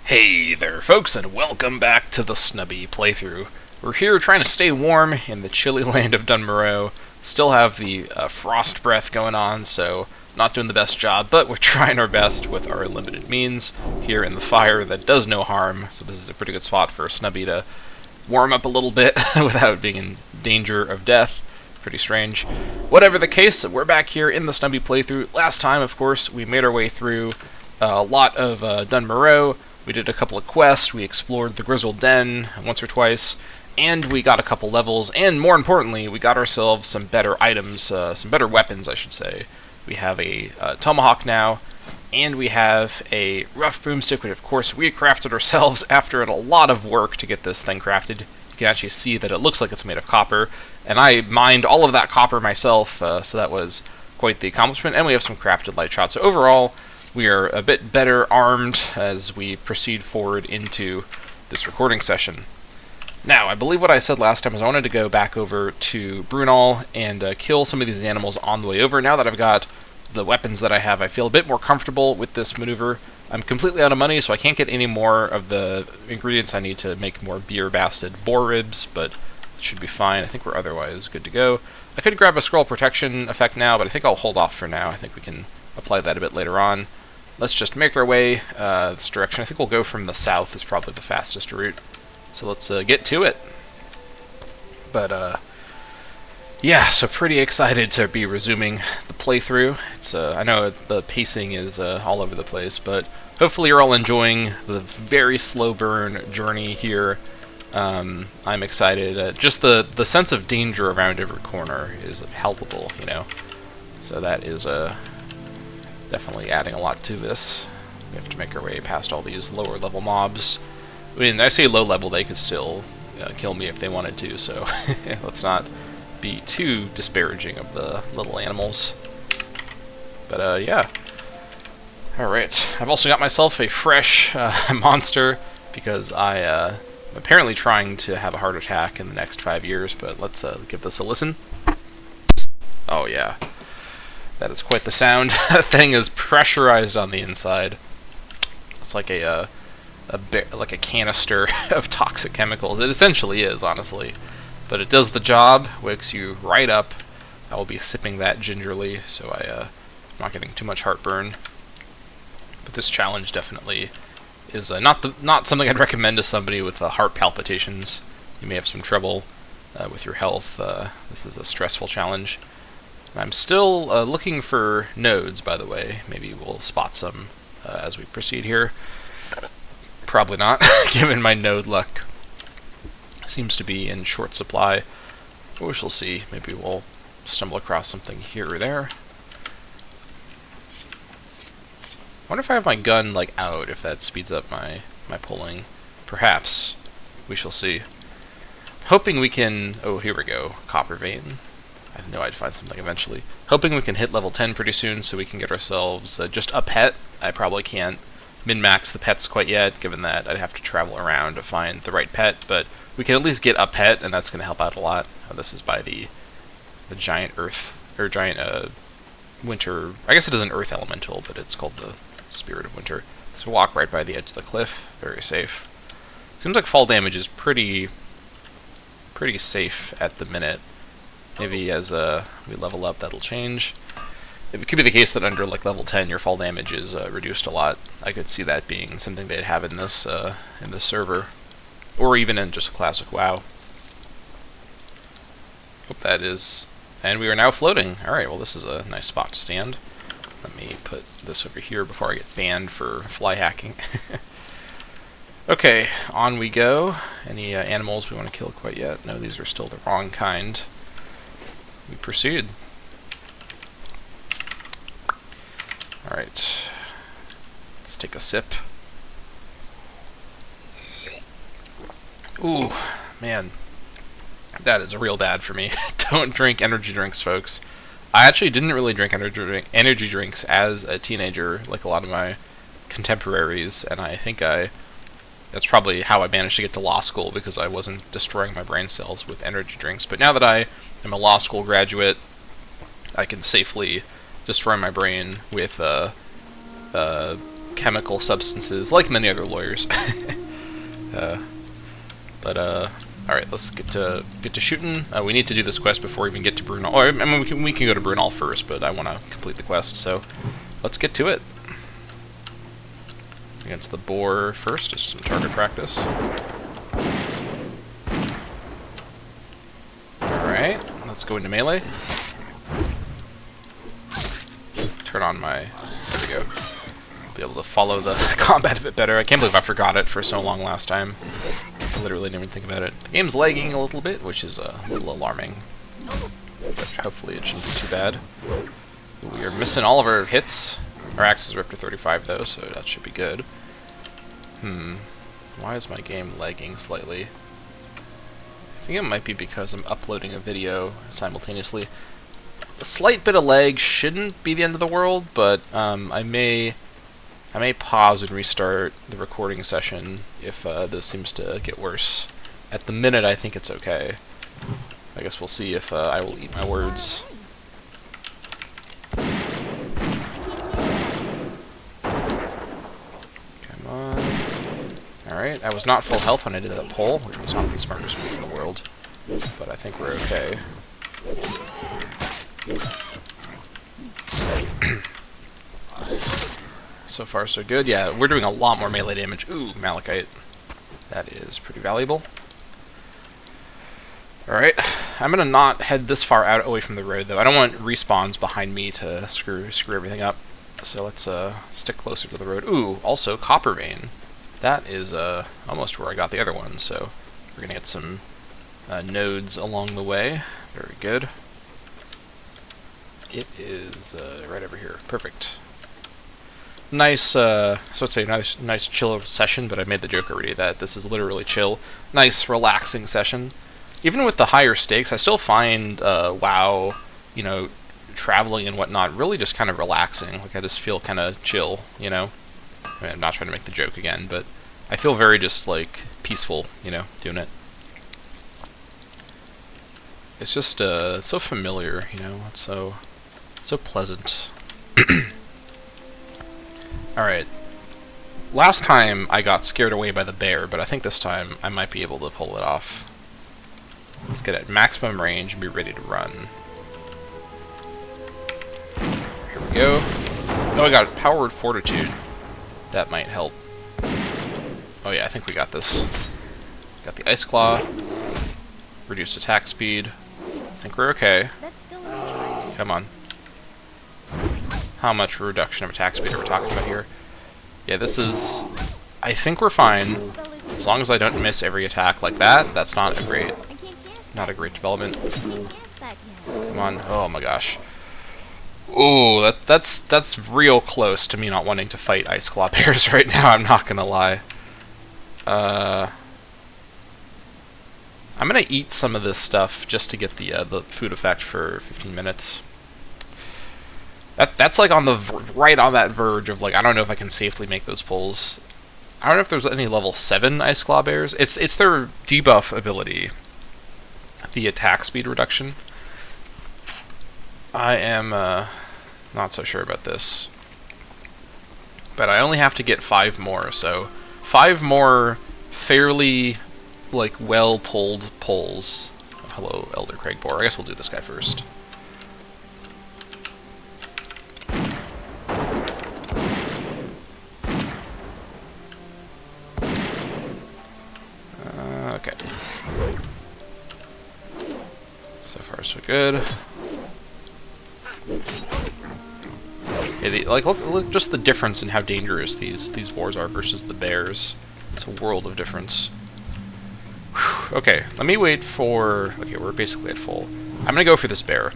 Hey there folks, and welcome back to the Snubbi playthrough. We're here trying to stay warm in the chilly land of Dunmoreau. Still have the frost breath going on, so not doing the best job, but we're trying our best with our limited means here in the fire that does no harm, so this is a pretty good spot for Snubbi to warm up a little bit without being in danger of death. Pretty strange. Whatever the case, we're back here in the Snubbi playthrough. Last time, of course, we made our way through a lot of Dunmoreau. We did a couple of quests, we explored the Grizzled Den once or twice, and we got a couple levels, and more importantly, we got ourselves some better items, some better weapons, I should say. We have a tomahawk now, and we have a rough broomstick, which of course we crafted ourselves after a lot of work to get this thing crafted. You can actually see that it looks like it's made of copper, and I mined all of that copper myself, so that was quite the accomplishment, and we have some crafted light shots. So overall, we are a bit better armed as we proceed forward into this recording session. Now, I believe what I said last time is I wanted to go back over to Brunel and kill some of these animals on the way over. Now that I've got the weapons that I have, I feel a bit more comfortable with this maneuver. I'm completely out of money, so I can't get any more of the ingredients I need to make more beer-basted boar ribs, but it should be fine. I think we're otherwise good to go. I could grab a scroll protection effect now, but I think I'll hold off for now. I think we can apply that a bit later on. Let's just make our way this direction. I think we'll go from the south is probably the fastest route. So let's get to it. But yeah, so pretty excited to be resuming the playthrough. It's I know the pacing is all over the place, but hopefully you're all enjoying the very slow burn journey here. I'm excited. Just the sense of danger around every corner is palpable, you know. So that is definitely adding a lot to this. We have to make our way past all these lower level mobs. I mean, I say low level, they could still kill me if they wanted to, so let's not be too disparaging of the little animals. But yeah. Alright, I've also got myself a fresh monster, because I am apparently trying to have a heart attack in the next 5 years, but let's give this a listen. Oh yeah. That is quite the sound. That thing is pressurized on the inside. It's like like a canister of toxic chemicals. It essentially is, honestly. But it does the job, wakes you right up. I will be sipping that gingerly, so I'm not getting too much heartburn. But this challenge definitely is not something I'd recommend to somebody with heart palpitations. You may have some trouble with your health. This is a stressful challenge. I'm still looking for nodes, by the way. Maybe we'll spot some as we proceed here. Probably not, given my node luck seems to be in short supply. But we shall see. Maybe we'll stumble across something here or there. I wonder if I have my gun like out, if that speeds up my pulling. Perhaps. We shall see. Hoping we can... Oh, here we go. Copper vein. I know I'd find something eventually. Hoping we can hit level 10 pretty soon so we can get ourselves just a pet. I probably can't min-max the pets quite yet, given that I'd have to travel around to find the right pet, but we can at least get a pet, and that's going to help out a lot. This is by the giant earth, or giant winter, I guess it is an earth elemental, but it's called the Spirit of Winter. So walk right by the edge of the cliff, very safe. Seems like fall damage is pretty safe at the minute. Maybe as we level up, that'll change. It could be the case that under like level 10, your fall damage is reduced a lot. I could see that being something they'd have in this server, or even in just classic WoW. Hope that is, and we are now floating. All right, well this is a nice spot to stand. Let me put this over here before I get banned for fly hacking. Okay, on we go. Any animals we want to kill quite yet? No, these are still the wrong kind. We proceed. Alright. Let's take a sip. Ooh, man. That is real bad for me. Don't drink energy drinks, folks. I actually didn't really drink energy drinks as a teenager, like a lot of my contemporaries, and I think that's probably how I managed to get to law school, because I wasn't destroying my brain cells with energy drinks. But now that I am a law school graduate, I can safely destroy my brain with chemical substances, like many other lawyers. Alright, let's get to shooting. We need to do this quest before we even get to Brunel. Or, I mean, we can go to Brunel first, but I want to complete the quest, so let's get to it. Against the boar first, just some target practice. Alright, let's go into melee. Turn on my... there we go. Be able to follow the combat a bit better. I can't believe I forgot it for so long last time. I literally didn't even think about it. The game's lagging a little bit, which is a little alarming. But hopefully it shouldn't be too bad. We are missing all of our hits. Our axes are up to 35 though, so that should be good. Why is my game lagging slightly? I think it might be because I'm uploading a video simultaneously. A slight bit of lag shouldn't be the end of the world, but I may pause and restart the recording session if this seems to get worse. At the minute, I think it's okay. I guess we'll see if I will eat my words. Come on. Alright, I was not full health when I did that pull, which was not the smartest move in the world. But I think we're okay. So far, so good. Yeah, we're doing a lot more melee damage. Ooh, Malachite. That is pretty valuable. Alright, I'm gonna not head this far out away from the road, though. I don't want respawns behind me to screw everything up. So let's stick closer to the road. Ooh, also copper vein. That is almost where I got the other one, so we're gonna get some nodes along the way. Very good. It is right over here. Perfect. Nice, so let's say nice chill session, but I made the joke already that this is literally chill. Nice, relaxing session. Even with the higher stakes, I still find WoW, you know, traveling and whatnot, really just kind of relaxing. Like, I just feel kind of chill, you know? I mean, I'm not trying to make the joke again, but I feel very just, like, peaceful, you know, doing it. It's just, so familiar, you know? It's so pleasant. Alright. Last time I got scared away by the bear, but I think this time I might be able to pull it off. Let's get at maximum range and be ready to run. Here we go. Oh, I got powered fortitude. That might help. Oh yeah, I think we got this. Got the ice claw. Reduced attack speed. I think we're okay. Come on. How much reduction of attack speed are we talking about here? Yeah, this is... I think we're fine. As long as I don't miss every attack like that, that's not a great development. Come on. Oh my gosh. Ooh, that's real close to me not wanting to fight ice claw bears right now, I'm not gonna lie. I'm gonna eat some of this stuff just to get the food effect for 15 minutes. That's like on the right on that verge of, like, I don't know if I can safely make those pulls. I don't know if there's any level 7 ice claw bears. It's their debuff ability, the attack speed reduction. I am not so sure about this, but I only have to get 5 more. So 5 more fairly, like, well pulled pulls. Hello, Elder Craig Boar. I guess we'll do this guy first. Okay. So far, so good. Yeah, look just the difference in how dangerous these boars are versus the bears. It's a world of difference. Whew. Okay, let me wait for... Okay, we're basically at full. I'm gonna go for this bear.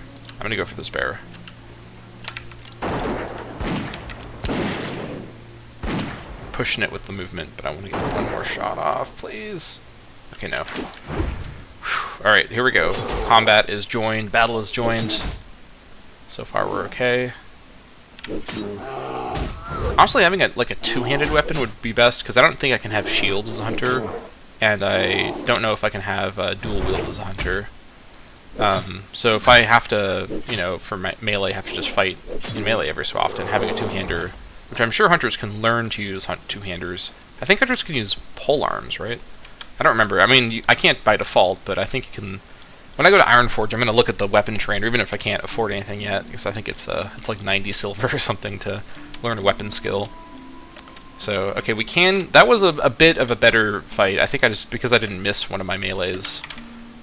Pushing it with the movement, but I want to get one more shot off, please. Okay, no. Alright, here we go. Combat is joined, battle is joined. So far we're okay. Honestly, having a two-handed weapon would be best, because I don't think I can have shields as a hunter, and I don't know if I can have dual wield as a hunter. So if I have to, you know, for melee, have to just fight in melee every so often, having a two-hander which I'm sure hunters can learn to use two-handers. I think hunters can use pole arms, right? I don't remember. I mean, I can't by default, but I think you can. When I go to Ironforge, I'm going to look at the weapon trainer, even if I can't afford anything yet, because I think it's like 90 silver or something to learn a weapon skill. So, okay, we can... That was a bit of a better fight. I think because I didn't miss one of my melees.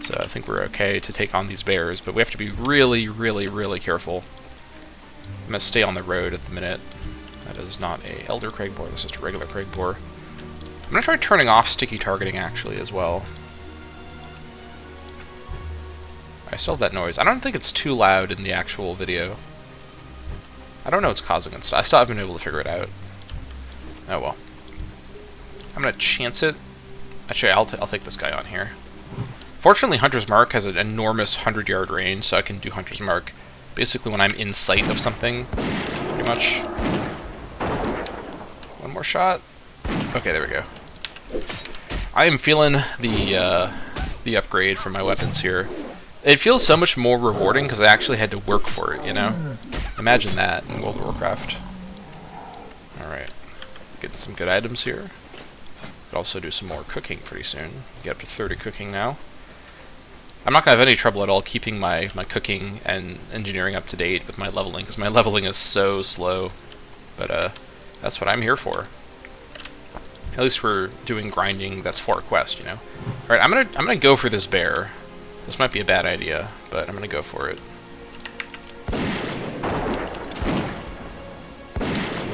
So I think we're okay to take on these bears, but we have to be really, really, really careful. I'm going to stay on the road at the minute. That is not a Elder Crag boar, this is just a regular Crag boar. I'm going to try turning off sticky targeting, actually, as well. I still have that noise. I don't think it's too loud in the actual video. I don't know what's causing it. I still haven't been able to figure it out. Oh well. I'm going to chance it. Actually, I'll take this guy on here. Fortunately, Hunter's Mark has an enormous 100-yard range, so I can do Hunter's Mark basically when I'm in sight of something, pretty much. One more shot. Okay, there we go. I am feeling the upgrade for my weapons here. It feels so much more rewarding because I actually had to work for it, you know? Imagine that in World of Warcraft. Alright. Getting some good items here. Could also do some more cooking pretty soon. Get up to 30 cooking now. I'm not going to have any trouble at all keeping my cooking and engineering up to date with my leveling, because my leveling is so slow. But that's what I'm here for. At least we're doing grinding that's for a quest, you know? Alright, I'm gonna go for this bear. This might be a bad idea, but I'm gonna go for it.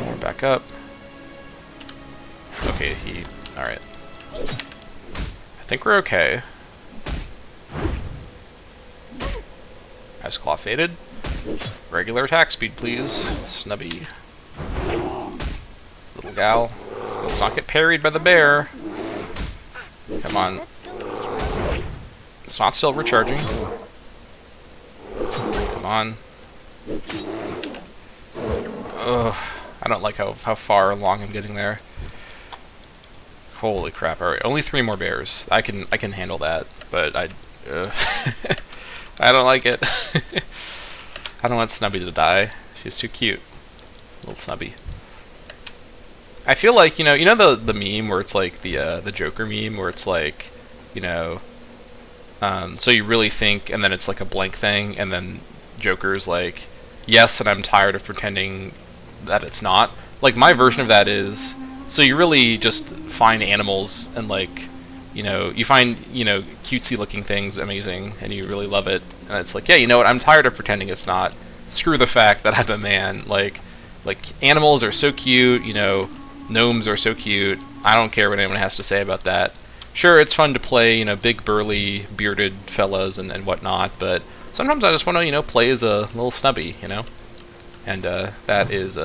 More back up. Okay, alright. I think we're okay. Ice Claw faded. Regular attack speed, please. Snubby. Little gal. Let's not get parried by the bear. Come on. It's not still recharging. Come on. Ugh. I don't like how far along I'm getting there. Holy crap. Alright, only 3 more bears. I can handle that, but I don't like it. I don't want Snubby to die. She's too cute. Little Snubby. I feel like, you know the meme where it's like the Joker meme where it's like, you know, so you really think, and then it's like a blank thing, and then Joker's like, yes, and I'm tired of pretending that it's not. Like, my version of that is, so you really just find animals and, like, you know, you find, you know, cutesy looking things amazing, and you really love it, and it's like, yeah, you know what, I'm tired of pretending it's not. Screw the fact that I'm a man. Like animals are so cute, you know, gnomes are so cute. I don't care what anyone has to say about that. Sure, it's fun to play, you know, big, burly, bearded fellas and whatnot, but sometimes I just want to, you know, play as a little Snubby, you know? And that is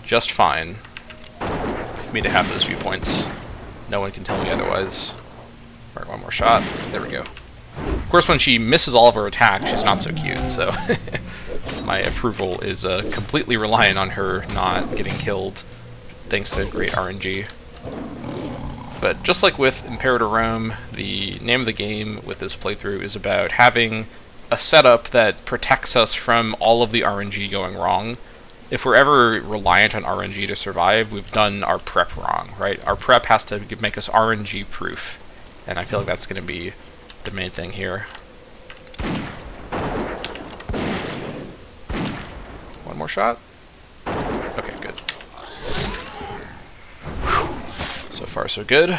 just fine for me to have those viewpoints. No one can tell me otherwise. Alright, one more shot. There we go. Of course, when she misses all of her attacks, she's not so cute, so my approval is completely reliant on her not getting killed, thanks to great RNG. But just like with Imperator Rome, the name of the game with this playthrough is about having a setup that protects us from all of the RNG going wrong. If we're ever reliant on RNG to survive, we've done our prep wrong, right? Our prep has to make us RNG proof, and I feel like that's going to be the main thing here. One more shot? Okay, good. So far, so good.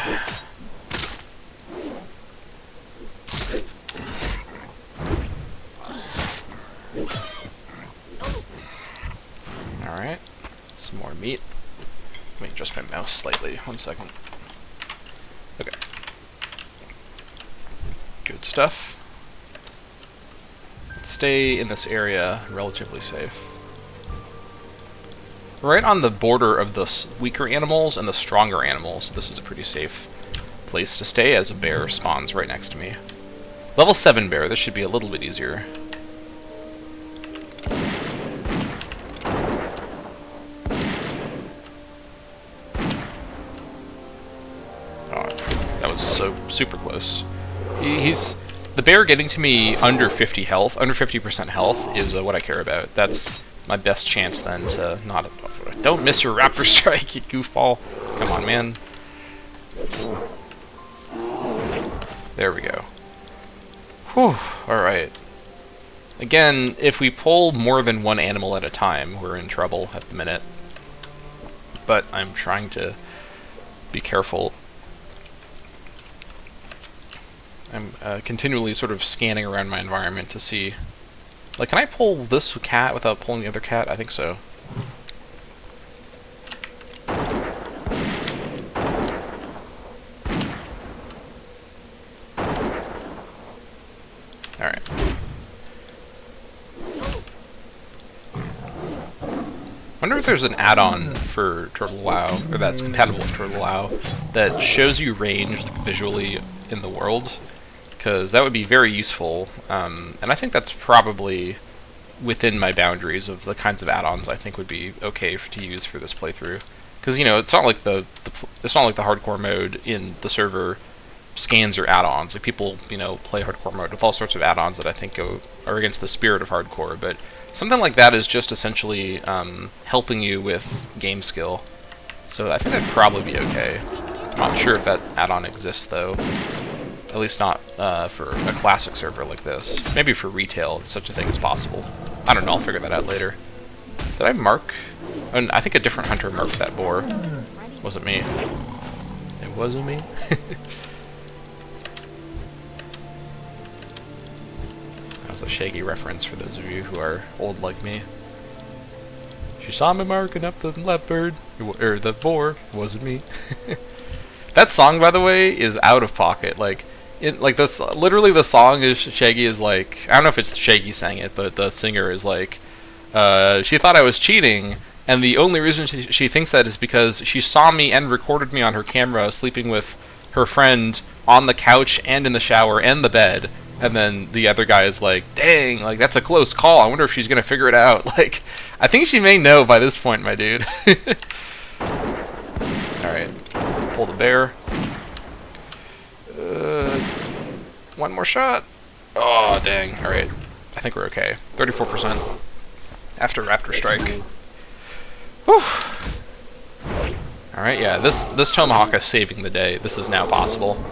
Alright, some more meat. Let me adjust my mouse slightly. 1 second. Okay. Good stuff. Let's stay in this area relatively safe. Right on the border of the weaker animals and the stronger animals, this is a pretty safe place to stay as a bear spawns right next to me. Level 7 bear, this should be a little bit easier. Oh, that was so super close. The bear getting to me under 50 health, under 50% health is what I care about. That's my best chance then to not Don't miss your raptor strike, you goofball. Come on, man. There we go. Whew, alright. Again, if we pull more than one animal at a time, we're in trouble at the minute. But I'm trying to be careful. I'm continually sort of scanning around my environment to see... Like, can I pull this cat without pulling the other cat? I think so. Alright. I wonder if there's an add-on for Turtle WoW, or that's compatible with Turtle WoW, that shows you range visually in the world, because that would be very useful, and I think that's probably within my boundaries of the kinds of add-ons I think would be okay to use for this playthrough. Because, you know, it's not like it's not like the hardcore mode in the server scans or add-ons. Like, people, you know, play hardcore mode with all sorts of add-ons that I think are against the spirit of hardcore, but something like that is just essentially helping you with game skill. So I think that'd probably be okay. I'm not sure if that add-on exists, though. At least not for a classic server like this. Maybe for retail, such a thing is possible. I don't know, I'll figure that out later. Did I mark? I think a different hunter marked that boar. Wasn't me. It wasn't me? That was a Shaggy reference for those of you who are old like me. She saw me marking up the leopard, or the boar. It wasn't me. That song, by the way, is out of pocket. Like this, literally, the song is Shaggy is like, I don't know if it's Shaggy sang it, but the singer is like, she thought I was cheating, and the only reason she thinks that is because she saw me and recorded me on her camera sleeping with her friend on the couch and in the shower and the bed. And then the other guy is like, dang, like, that's a close call. I wonder if she's gonna figure it out. Like, I think she may know by this point, my dude. Alright. Pull the bear. One more shot. Oh, dang. Alright. I think we're okay. 34% after Raptor Strike. Whew. Alright, yeah, this Tomahawk is saving the day. This is now possible.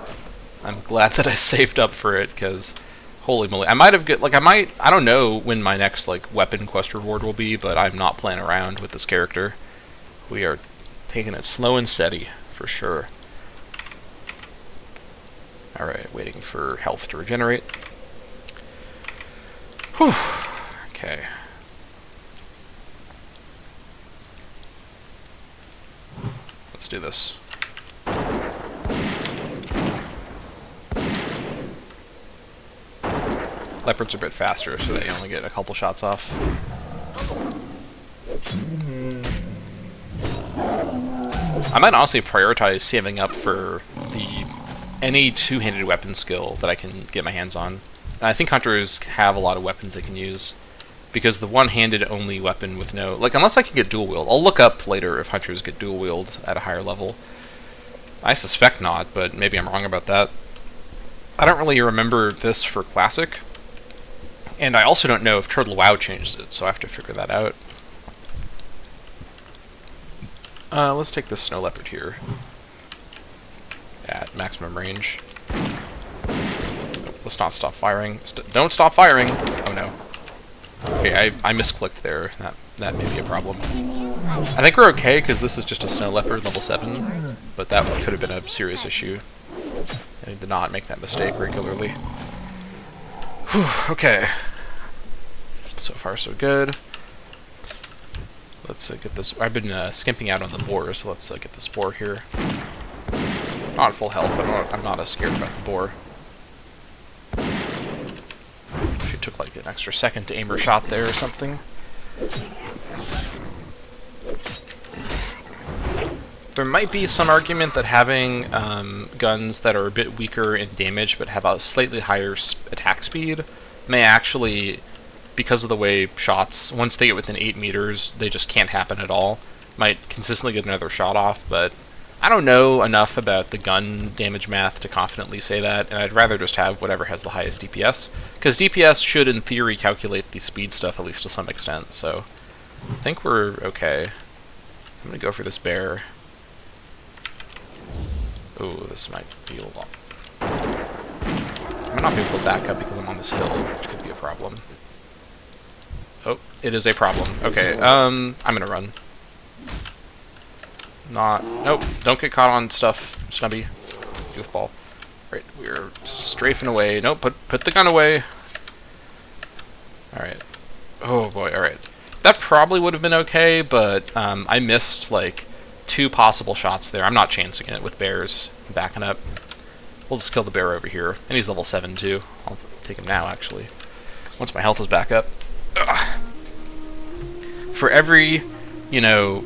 I'm glad that I saved up for it, because holy moly. I might have I don't know when my next, like, weapon quest reward will be, but I'm not playing around with this character. We are taking it slow and steady, for sure. Alright, waiting for health to regenerate. Whew. Okay. Let's do this. Leopards are a bit faster, so they only get a couple shots off. I might honestly prioritize saving up for any two-handed weapon skill that I can get my hands on. And I think hunters have a lot of weapons they can use, because the one-handed only weapon with no... Like, unless I can get dual-wield. I'll look up later if hunters get dual-wield at a higher level. I suspect not, but maybe I'm wrong about that. I don't really remember this for Classic, and I also don't know if Turtle WoW changes it, so I have to figure that out. Let's take this Snow Leopard here at maximum range. Let's not stop firing. Don't stop firing! Oh no. Okay, I misclicked there. That may be a problem. I think we're okay, because this is just a Snow Leopard level 7, but that could have been a serious issue. I did not make that mistake regularly. Whew, okay. So far, so good. Let's get this... I've been skimping out on the boar, so let's get this boar here. Not at full health, but I'm not as scared about the boar. She took like an extra second to aim her shot there or something. There might be some argument that having guns that are a bit weaker in damage but have a slightly higher attack speed may actually, because of the way shots, once they get within 8 meters, they just can't happen at all. Might consistently get another shot off, but I don't know enough about the gun damage math to confidently say that, and I'd rather just have whatever has the highest DPS, because DPS should, in theory, calculate the speed stuff at least to some extent, so I think we're okay. I'm gonna go for this bear. Ooh, this might be a lot. I might not be able to back up because I'm on this hill, which could be a problem. Oh, it is a problem. Okay, I'm gonna run. Nope, don't get caught on stuff, Snubby. Goofball. Right, we're strafing away. Nope, put the gun away. Alright. Oh boy, alright. That probably would have been okay, but I missed, like, 2 possible shots there. I'm not chancing it with bears backing up. We'll just kill the bear over here. And he's level 7, too. I'll take him now, actually. Once my health is back up. Ugh. For every, you know,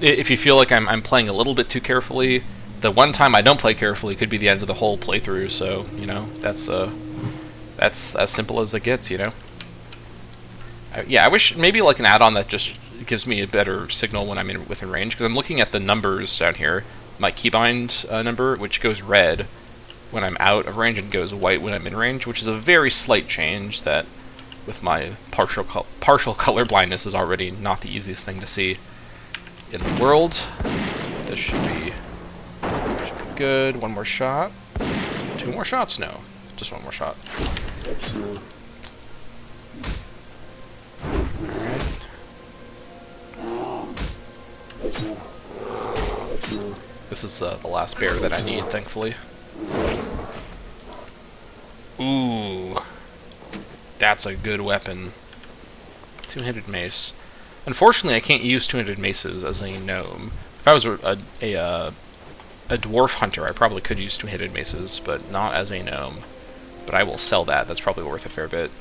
if you feel like I'm playing a little bit too carefully, the one time I don't play carefully could be the end of the whole playthrough, so, you know, that's as simple as it gets, you know? Yeah, I wish maybe like an add-on that just gives me a better signal when I'm within range, because I'm looking at the numbers down here, my keybind number, which goes red when I'm out of range and goes white when I'm in range, which is a very slight change that, with my partial color blindness, is already not the easiest thing to see in the world. This should be good. One more shot. 2 more shots? No, just 1 more shot. This is the last bear that I need, thankfully. Ooh. That's a good weapon. 2-handed mace. Unfortunately, I can't use 2-handed maces as a gnome. If I was a dwarf hunter, I probably could use 2-handed maces, but not as a gnome. But I will sell that. That's probably worth a fair bit.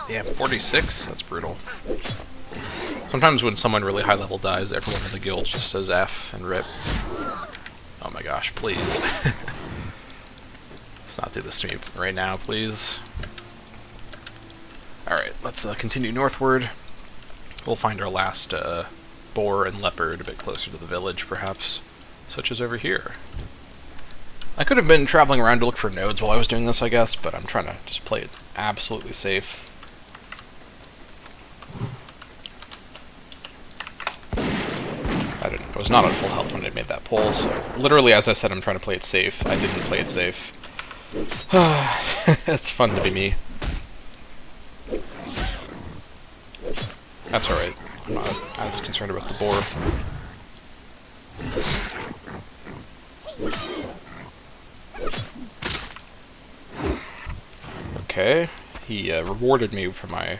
Damn, 46? That's brutal. Sometimes when someone really high level dies, everyone in the guild just says F and RIP. Oh my gosh, please. Let's not do this to me right now, please. Alright, let's continue northward. We'll find our last boar and leopard a bit closer to the village, perhaps. Such as over here. I could have been traveling around to look for nodes while I was doing this, I guess, but I'm trying to just play it absolutely safe. I was not on full health when I made that pull, so literally, as I said, I'm trying to play it safe. I didn't play it safe. It's fun to be me. That's alright. I'm not as concerned about the boar. Okay. He rewarded me for my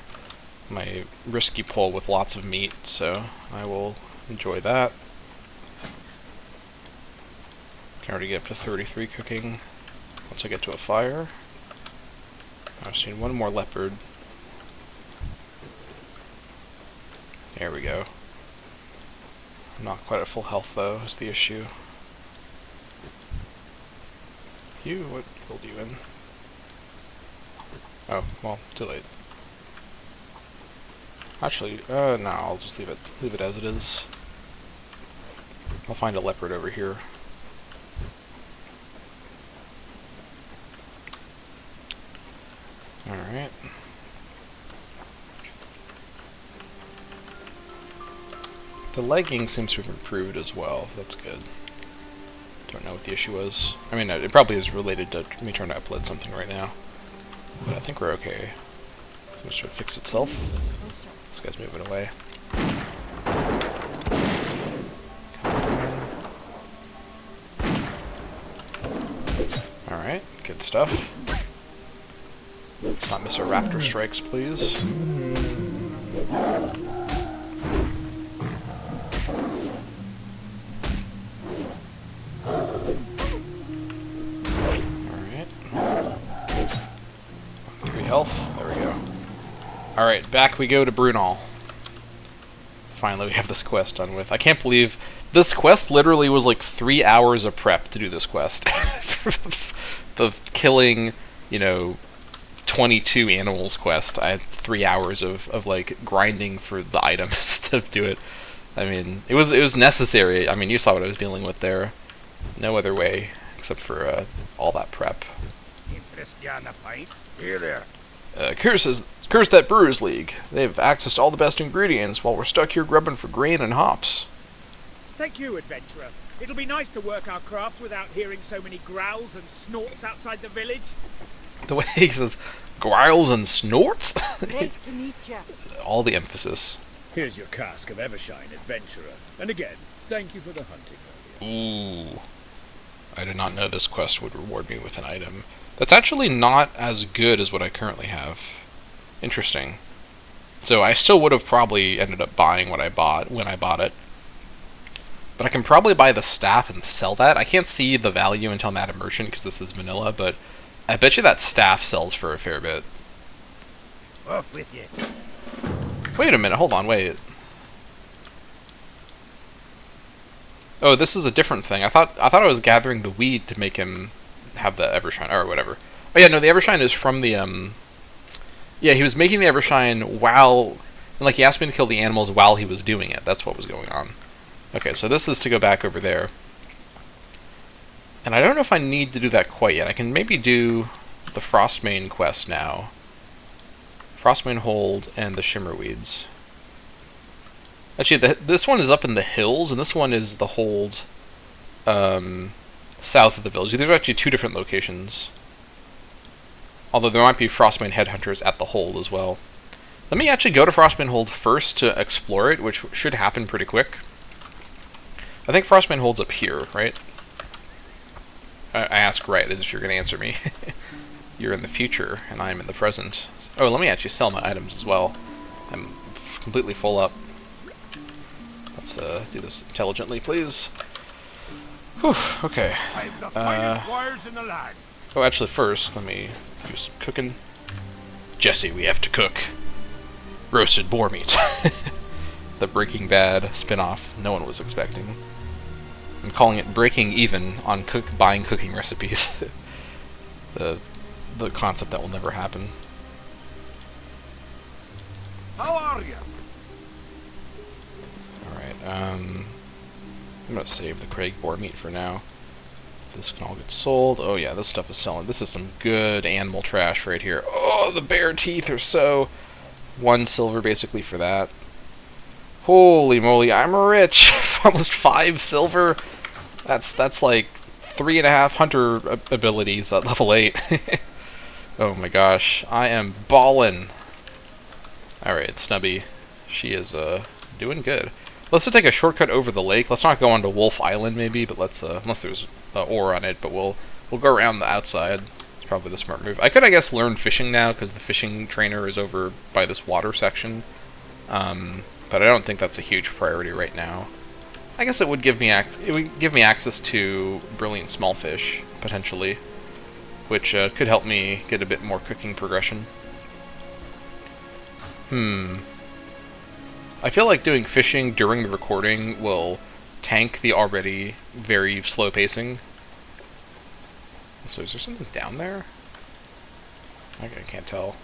risky pull with lots of meat, so I will enjoy that. Can already get up to 33 cooking once I get to a fire. I've seen 1 more leopard. There we go. I'm not quite at full health though, is the issue. You, what guild are you in? Oh, well, too late. Actually, no, I'll just leave it as it is. I'll find a leopard over here. Alright. The legging seems to have improved as well, so that's good. Don't know what the issue was. I mean, it probably is related to me trying to upload something right now. But I think we're okay. So it should fix itself. This guy's moving away. Alright, good stuff. Let's not miss our raptor strikes, please. Alright. 3 health. There we go. Alright, back we go to Brunel. Finally, we have this quest done with. I can't believe This quest literally was like 3 hours of prep to do this quest. The killing, 22 animals quest. I had 3 hours of like grinding for the items to do it. I mean, it was necessary. I mean, you saw what I was dealing with there. No other way except for all that prep. Here there. Curse that Brewers League. They have access to all the best ingredients while we're stuck here grubbing for grain and hops. Thank you, adventurer. It'll be nice to work our crafts without hearing so many growls and snorts outside the village. The way he says growls and snorts? Nice to meet you. All the emphasis. Here's your cask of Evershine, adventurer. And again, thank you for the hunting earlier. Ooh. I did not know this quest would reward me with an item. That's actually not as good as what I currently have. Interesting. So I still would have probably ended up buying what I bought when I bought it. But I can probably buy the staff and sell that. I can't see the value until I'm at immersion because this is vanilla, but I bet you that staff sells for a fair bit. Off with you. Wait a minute, hold on, wait. Oh, this is a different thing. I thought I was gathering the weed to make him have the Evershine, or whatever. Oh yeah, no, the Evershine is from the, yeah, he was making the Evershine while, like, he asked me to kill the animals while he was doing it. That's what was going on. Okay, so this is to go back over there. And I don't know if I need to do that quite yet. I can maybe do the Frostmane quest now. Frostmane Hold and the Shimmerweeds. Actually, this one is up in the hills, and this one is the Hold south of the village. These are actually two different locations. Although there might be Frostmane Headhunters at the Hold as well. Let me actually go to Frostmane Hold first to explore it, which should happen pretty quick. I think Frostmane Hold's up here, right? I ask right as if you're going to answer me. You're in the future, and I am in the present. Oh, let me actually sell my items as well. I'm completely full up. Let's do this intelligently, please. Whew, okay. I've the finest wires in the land. Oh, actually, first, let me do some cooking. Jesse, we have to cook. Roasted boar meat. The Breaking Bad spin-off no one was expecting. I'm calling it Breaking Even on buying cooking recipes. the concept that will never happen. How are you? Alright, I'm gonna save the Craig boar meat for now. This can all get sold. Oh yeah, this stuff is selling. This is some good animal trash right here. Oh, the bear teeth are so... 1 silver basically for that. Holy moly, I'm rich! Almost 5 silver. That's like 3.5 hunter abilities at level 8. Oh my gosh, I am ballin'. Alright, Snubbi. She is doing good. Let's just take a shortcut over the lake. Let's not go on to Wolf Island maybe, but let's unless there's ore on it, but we'll go around the outside. It's probably the smart move. I could, I guess, learn fishing now because the fishing trainer is over by this water section. But I don't think that's a huge priority right now. I guess it would give me access to brilliant small fish potentially, which could help me get a bit more cooking progression. I feel like doing fishing during the recording will tank the already very slow pacing. So is there something down there? I can't tell.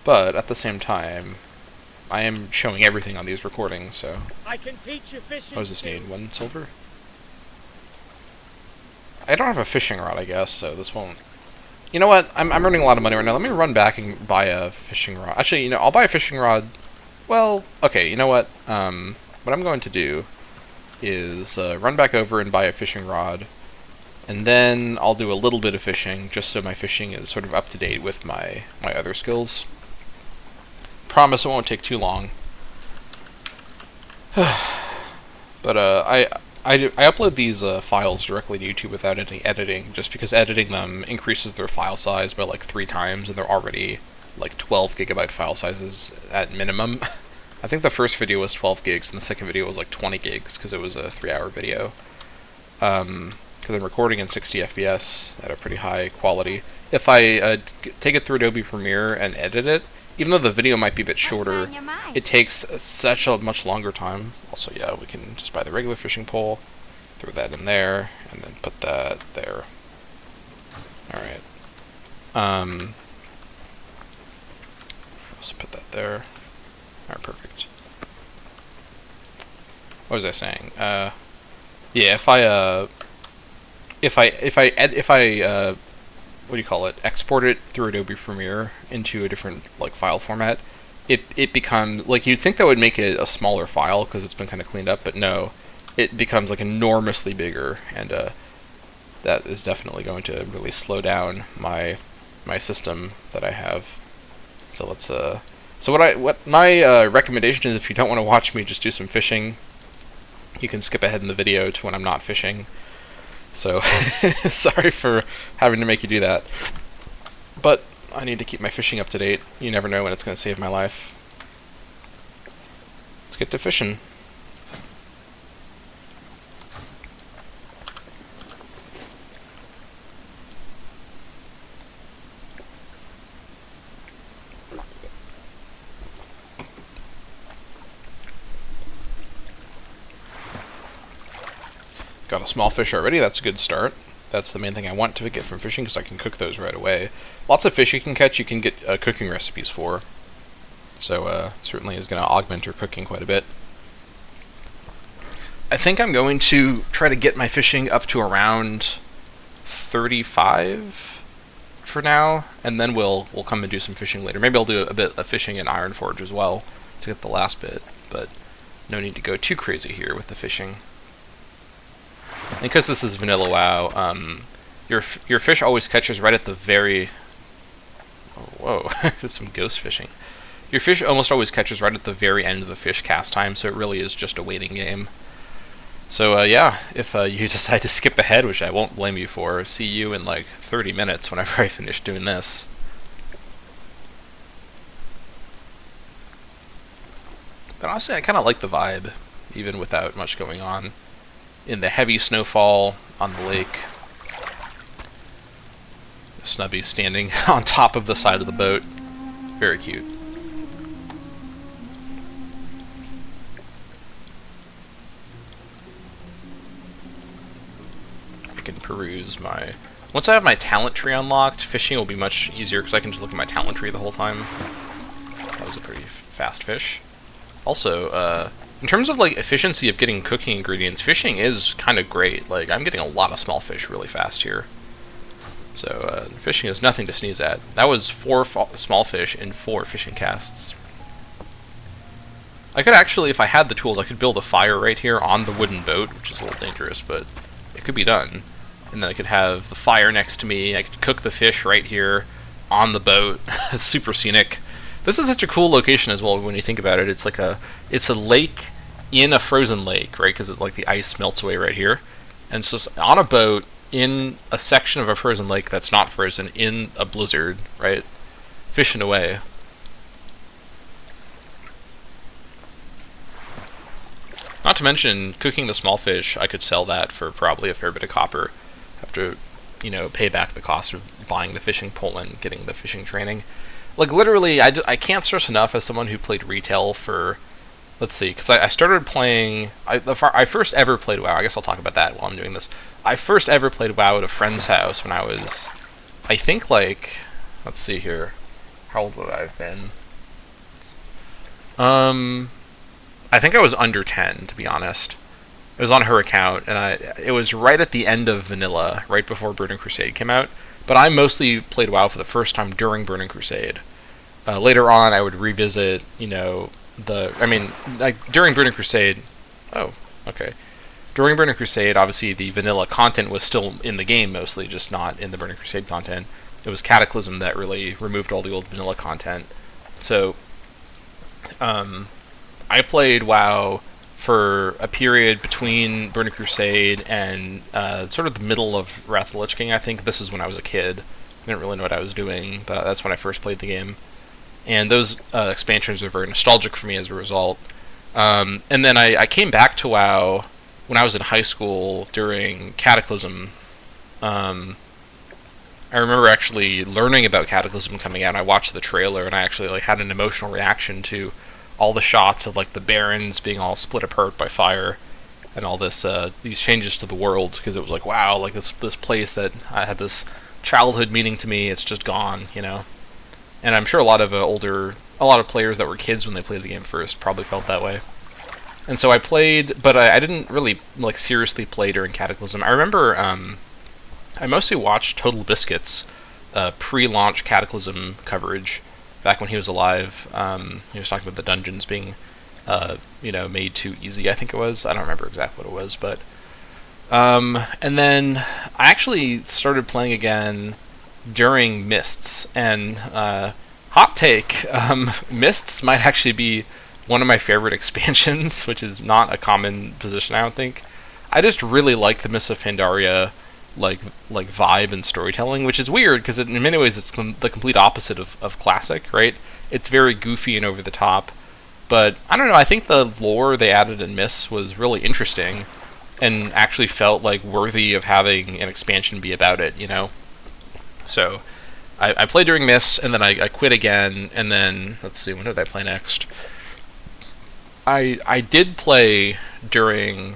But at the same time, I am showing everything on these recordings, so... I can teach you fishing. What does this need? 1 silver? I don't have a fishing rod, I guess, so this won't... You know what? I'm earning a lot of money right now. Let me run back and buy a fishing rod. Actually, I'll buy a fishing rod... Well, okay, you know what? What I'm going to do is run back over and buy a fishing rod, and then I'll do a little bit of fishing, just so my fishing is sort of up to date with my other skills. Promise it won't take too long. But I upload these files directly to YouTube without any editing, just because editing them increases their file size by like 3 times, and they're already like 12 gigabyte file sizes at minimum. I think the first video was 12 gigs, and the second video was like 20 gigs, because it was a 3-hour video. Because I'm recording in 60 FPS at a pretty high quality. If I take it through Adobe Premiere and edit it, even though the video might be a bit shorter, it takes such a much longer time. Also, yeah, we can just buy the regular fishing pole, throw that in there, and then put that there. Alright. Also put that there. Alright, perfect. What was I saying? Yeah, if I what do you call it? Export it through Adobe Premiere into a different like file format, it becomes like you'd think that would make it a smaller file because it's been kind of cleaned up, but no, it becomes like enormously bigger, and that is definitely going to really slow down my system that I have. So let's so what my recommendation is, if you don't want to watch me just do some fishing, you can skip ahead in the video to when I'm not fishing. So sorry for having to make you do that, but I need to keep my fishing up to date. You never know when it's going to save my life. Let's get to fishing. Got a small fish already, that's a good start. That's the main thing I want to get from fishing, because I can cook those right away. Lots of fish you can catch, you can get cooking recipes for. So certainly is going to augment your cooking quite a bit. I think I'm going to try to get my fishing up to around 35 for now, and then we'll come and do some fishing later. Maybe I'll do a bit of fishing in Ironforge as well to get the last bit, but no need to go too crazy here with the fishing. And because this is vanilla WoW, your fish always catches right at the very... Oh, whoa, there's some ghost fishing. Your fish almost always catches right at the very end of the fish cast time, so it really is just a waiting game. So yeah, if you decide to skip ahead, which I won't blame you for, see you in like 30 minutes whenever I finish doing this. But honestly, I kind of like the vibe, even without much going on. In the heavy snowfall on the lake, Snubbi standing on top of the side of the boat. Very cute. I can peruse my... Once I have my talent tree unlocked, fishing will be much easier because I can just look at my talent tree the whole time. That was a pretty fast fish. Also, in terms of like efficiency of getting cooking ingredients, fishing is kind of great. Like, I'm getting a lot of small fish really fast here. So fishing is nothing to sneeze at. That was 4 small fish in 4 fishing casts. I could actually, if I had the tools, I could build a fire right here on the wooden boat, which is a little dangerous, but it could be done. And then I could have the fire next to me. I could cook the fish right here on the boat. Super scenic. This is such a cool location as well when you think about it. It's like it's a lake in a frozen lake, right? Because it's like the ice melts away right here. And it's just on a boat in a section of a frozen lake that's not frozen in a blizzard, right? Fishing away. Not to mention, cooking the small fish, I could sell that for probably a fair bit of copper. Have to, you know, pay back the cost of buying the fishing pole and getting the fishing training. Like, literally, I can't stress enough as someone who played retail for, let's see, because I started playing, I first ever played WoW, I guess I'll talk about that while I'm doing this. I first ever played WoW at a friend's house when I was, I think, like, let's see here, how old would I have been? I think I was under 10, to be honest. It was on her account, and it was right at the end of Vanilla, right before Burning Crusade came out. But I mostly played WoW for the first time during Burning Crusade. Later on, I would revisit, you know, during Burning Crusade... Oh, okay. During Burning Crusade, obviously, the vanilla content was still in the game, mostly, just not in the Burning Crusade content. It was Cataclysm that really removed all the old vanilla content. So, I played WoW for a period between Burning Crusade and sort of the middle of Wrath of the Lich King. I think this is when I was a kid. I didn't really know what I was doing, but that's when I first played the game. And those expansions are very nostalgic for me as a result. And then I came back to WoW when I was in high school during Cataclysm. I remember actually learning about Cataclysm coming out, and I watched the trailer, and I actually like had an emotional reaction to all the shots of like the barrens being all split apart by fire, and all this these changes to the world, because it was like, wow, like this place that I had this childhood meaning to me, it's just gone, you know. And I'm sure a lot of players that were kids when they played the game first probably felt that way. And so I played, but I didn't really like seriously play during Cataclysm. I remember I mostly watched Total Biscuit's pre-launch Cataclysm coverage back when he was alive. He was talking about the dungeons being, made too easy, I think it was. I don't remember exactly what it was, but... and then I actually started playing again during Mists, and hot take, Mists might actually be one of my favorite expansions, which is not a common position, I don't think. I just really like the Mists of Pandaria like vibe and storytelling, which is weird because in many ways it's the complete opposite of Classic, right? It's very goofy and over the top, but I don't know, I think the lore they added in Mists was really interesting and actually felt like worthy of having an expansion be about it, you know? So I played during Mists, and then I quit again, and then, let's see, when did I play next? I did play during...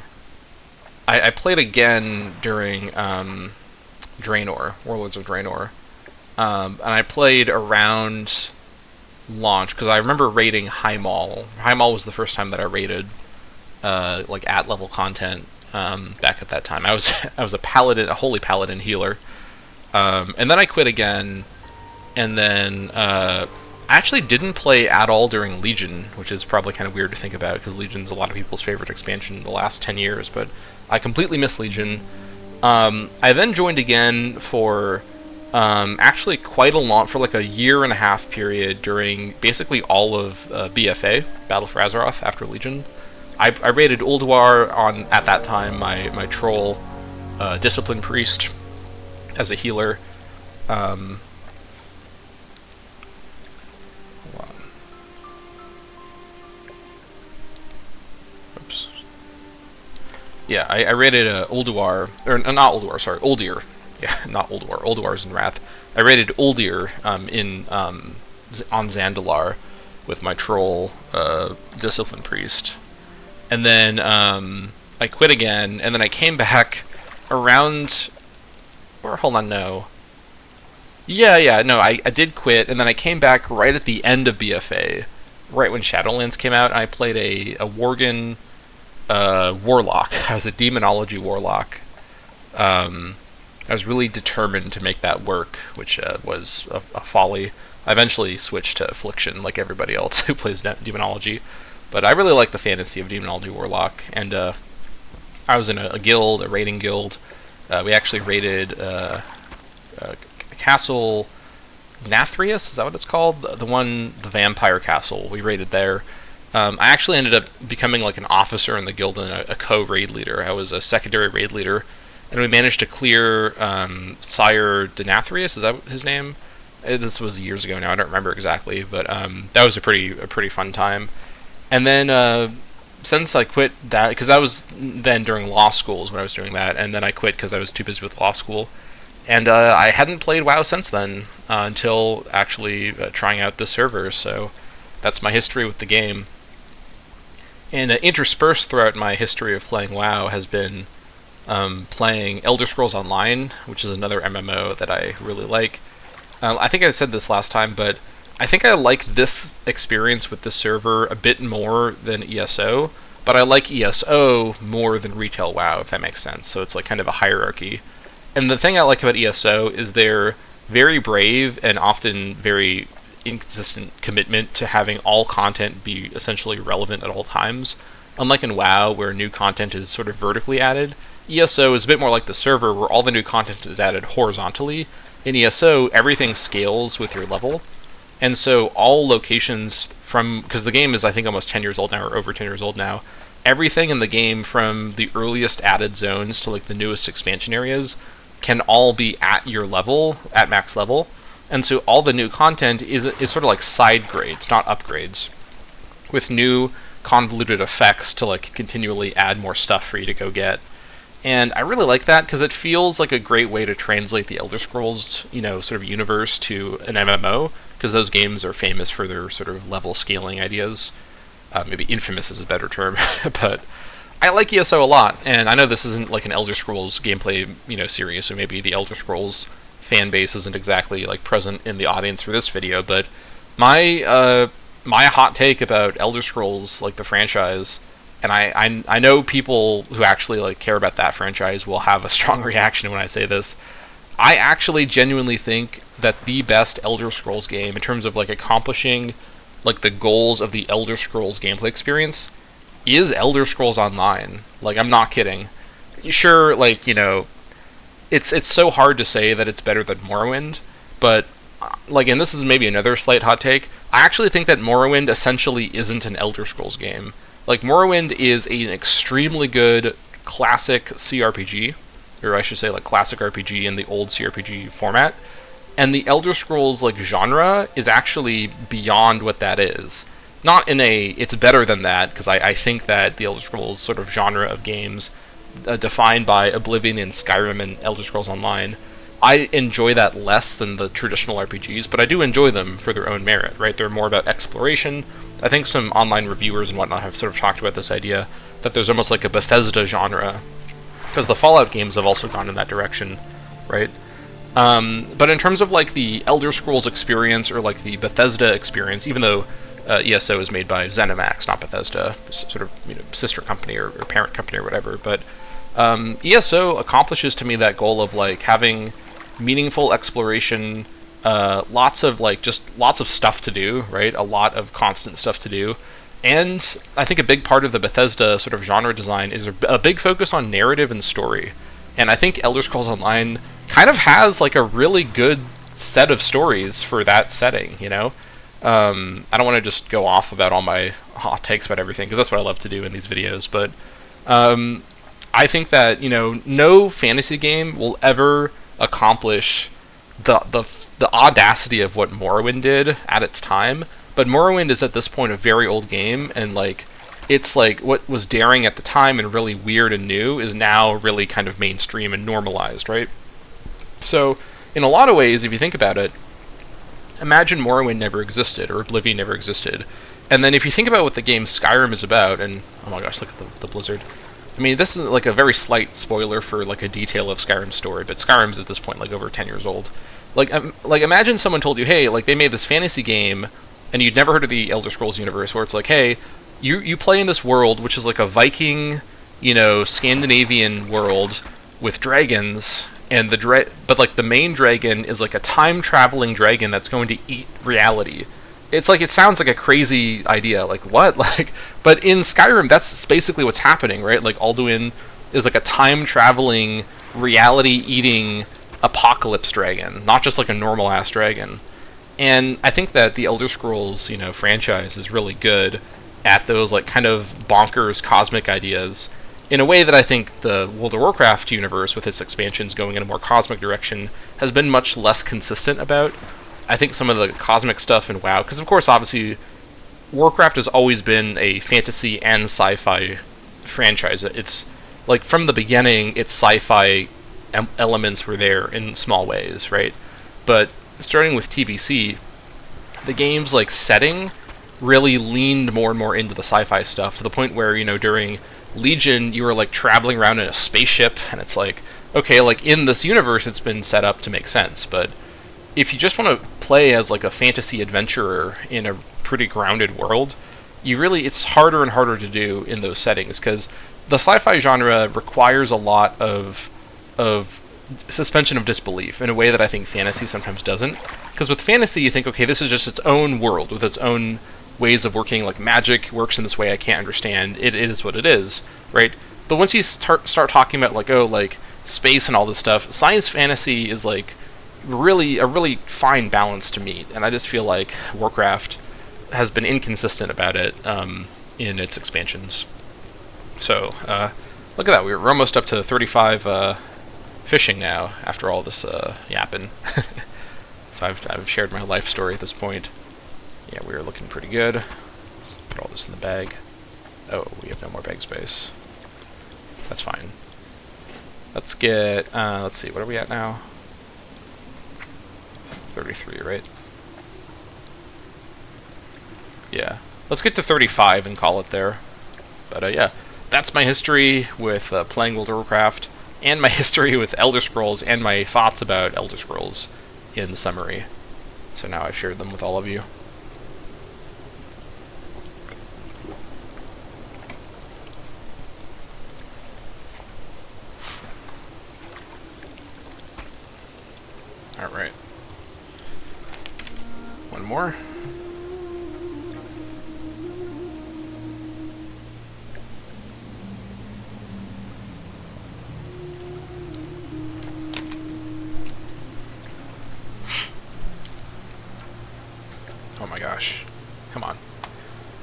I played again during Draenor, Warlords of Draenor, and I played around launch, because I remember raiding High Maul. High Maul was the first time that I raided at-level content back at that time. I was a paladin, a holy paladin healer, and then I quit again, and then I actually didn't play at all during Legion, which is probably kind of weird to think about, because Legion's a lot of people's favorite expansion in the last 10 years, but I completely missed Legion. I then joined again for actually quite a long, for like a year and a half period during basically all of BFA, Battle for Azeroth, after Legion. I raided Ulduar on, at that time, my troll Discipline Priest as a healer. Hold on. Oops. Yeah, I raided Ulduar, or not Ulduar, sorry, Uldir. Yeah, not Ulduar. Ulduar's in Wrath. I raided Uldir on Zandalar with my troll Discipline Priest. And then I quit again, and then I came back around... Or, hold on, no. No, I did quit, and then I came back right at the end of BFA, right when Shadowlands came out, and I played a Worgen Warlock. I was a Demonology Warlock. I was really determined to make that work, which was a folly. I eventually switched to Affliction, like everybody else who plays Demonology. But I really like the fantasy of Demonology Warlock, and I was in a guild, a raiding guild. We actually raided Castle Nathrius, is that what it's called? The vampire castle. We raided there. I actually ended up becoming like an officer in the guild and a co-raid leader. I was a secondary raid leader, and we managed to clear Sire Denathrius, is that his name? This was years ago now, I don't remember exactly, but that was a pretty fun time. And then since I quit that, because that was then during law schools when I was doing that, and then I quit because I was too busy with law school. And I hadn't played WoW since then, until actually trying out this server, so that's my history with the game. And interspersed throughout my history of playing WoW has been playing Elder Scrolls Online, which is another MMO that I really like. I think I said this last time, but I think I like this experience with this server a bit more than ESO, but I like ESO more than Retail WoW, if that makes sense. So it's like kind of a hierarchy. And the thing I like about ESO is their very brave and often very inconsistent commitment to having all content be essentially relevant at all times. Unlike in WoW, where new content is sort of vertically added, ESO is a bit more like the server, where all the new content is added horizontally. In ESO, everything scales with your level. And so all locations from, because the game is I think almost 10 years old now, or over 10 years old now, everything in the game from the earliest added zones to like the newest expansion areas can all be at your level, at max level. And so all the new content is sort of like side grades, not upgrades, with new convoluted effects to like continually add more stuff for you to go get. And I really like that because it feels like a great way to translate the Elder Scrolls, sort of universe to an MMO, because those games are famous for their sort of level scaling ideas. Maybe infamous is a better term, but I like ESO a lot, and I know this isn't like an Elder Scrolls gameplay, series, so maybe the Elder Scrolls fan base isn't exactly like present in the audience for this video, but my hot take about Elder Scrolls, like the franchise, and I know people who actually like care about that franchise will have a strong reaction when I say this. I actually genuinely think that the best Elder Scrolls game in terms of like accomplishing like the goals of the Elder Scrolls gameplay experience is Elder Scrolls Online. Like, I'm not kidding. Sure, like, it's so hard to say that it's better than Morrowind, but like, and this is maybe another slight hot take, I actually think that Morrowind essentially isn't an Elder Scrolls game. Like, Morrowind is an extremely good classic CRPG, or I should say like classic RPG in the old CRPG format, and the Elder Scrolls like genre is actually beyond what that is. Not in a it's better than that, because I think that the Elder Scrolls sort of genre of games defined by Oblivion and Skyrim and Elder Scrolls Online, I enjoy that less than the traditional RPGs, but I do enjoy them for their own merit, right? They're more about exploration. I think some online reviewers and whatnot have sort of talked about this idea that there's almost like a Bethesda genre, because the Fallout games have also gone in that direction, right? But in terms of like the Elder Scrolls experience or like the Bethesda experience, even though ESO is made by ZeniMax, not Bethesda, sort of sister company or parent company or whatever, but ESO accomplishes to me that goal of like having meaningful exploration, lots of stuff to do, right? A lot of constant stuff to do. And I think a big part of the Bethesda sort of genre design is a big focus on narrative and story. And I think Elder Scrolls Online kind of has like a really good set of stories for that setting, I don't want to just go off about all my hot takes about everything, because that's what I love to do in these videos, but I think that, no fantasy game will ever accomplish the audacity of what Morrowind did at its time, but Morrowind is at this point a very old game, and like it's like what was daring at the time and really weird and new is now really kind of mainstream and normalized, right? So in a lot of ways, if you think about it, imagine Morrowind never existed, or Oblivion never existed, and then if you think about what the game Skyrim is about, and oh my gosh, look at the blizzard. I mean, this is like a very slight spoiler for like a detail of Skyrim's story, but Skyrim's at this point like over 10 years old. Like imagine someone told you, hey, like they made this fantasy game, and you'd never heard of the Elder Scrolls universe, where it's like, hey, you play in this world which is like a Viking, Scandinavian world with dragons, and but like the main dragon is like a time-traveling dragon that's going to eat reality. It's like, it sounds like a crazy idea, like what? Like, but in Skyrim, that's basically what's happening, right? Like Alduin is like a time-traveling, reality-eating apocalypse dragon, not just like a normal-ass dragon. And I think that the Elder Scrolls, franchise is really good at those like kind of bonkers cosmic ideas, in a way that I think the World of Warcraft universe, with its expansions going in a more cosmic direction, has been much less consistent about. I think some of the cosmic stuff in WoW, because of course, obviously, Warcraft has always been a fantasy and sci-fi franchise. It's like from the beginning, its sci-fi elements were there in small ways, right? But starting with TBC, the game's like setting really leaned more and more into the sci-fi stuff, to the point where, during Legion, you were like traveling around in a spaceship, and it's like, okay, like in this universe it's been set up to make sense, but if you just want to play as like a fantasy adventurer in a pretty grounded world, it's harder and harder to do in those settings, because the sci-fi genre requires a lot of suspension of disbelief in a way that I think fantasy sometimes doesn't. Because with fantasy, you think, okay, this is just its own world with its own ways of working, like magic works in this way I can't understand, it is what it is, right? But once you start talking about like, oh, like space and all this stuff, science fantasy is like really a really fine balance to meet, and I just feel like Warcraft has been inconsistent about it in its expansions. So look at that, we're almost up to 35 fishing now after all this yapping. So I've shared my life story at this point. Yeah, we are looking pretty good. Let's put all this in the bag. Oh, we have no more bag space. That's fine. Let's get, let's see, what are we at now? 33, right? Yeah. let's get to 35 and call it there. But yeah, that's my history with playing World of Warcraft, and my history with Elder Scrolls, and my thoughts about Elder Scrolls in summary. So now I've shared them with all of you. Alright. One more. Oh my gosh. Come on.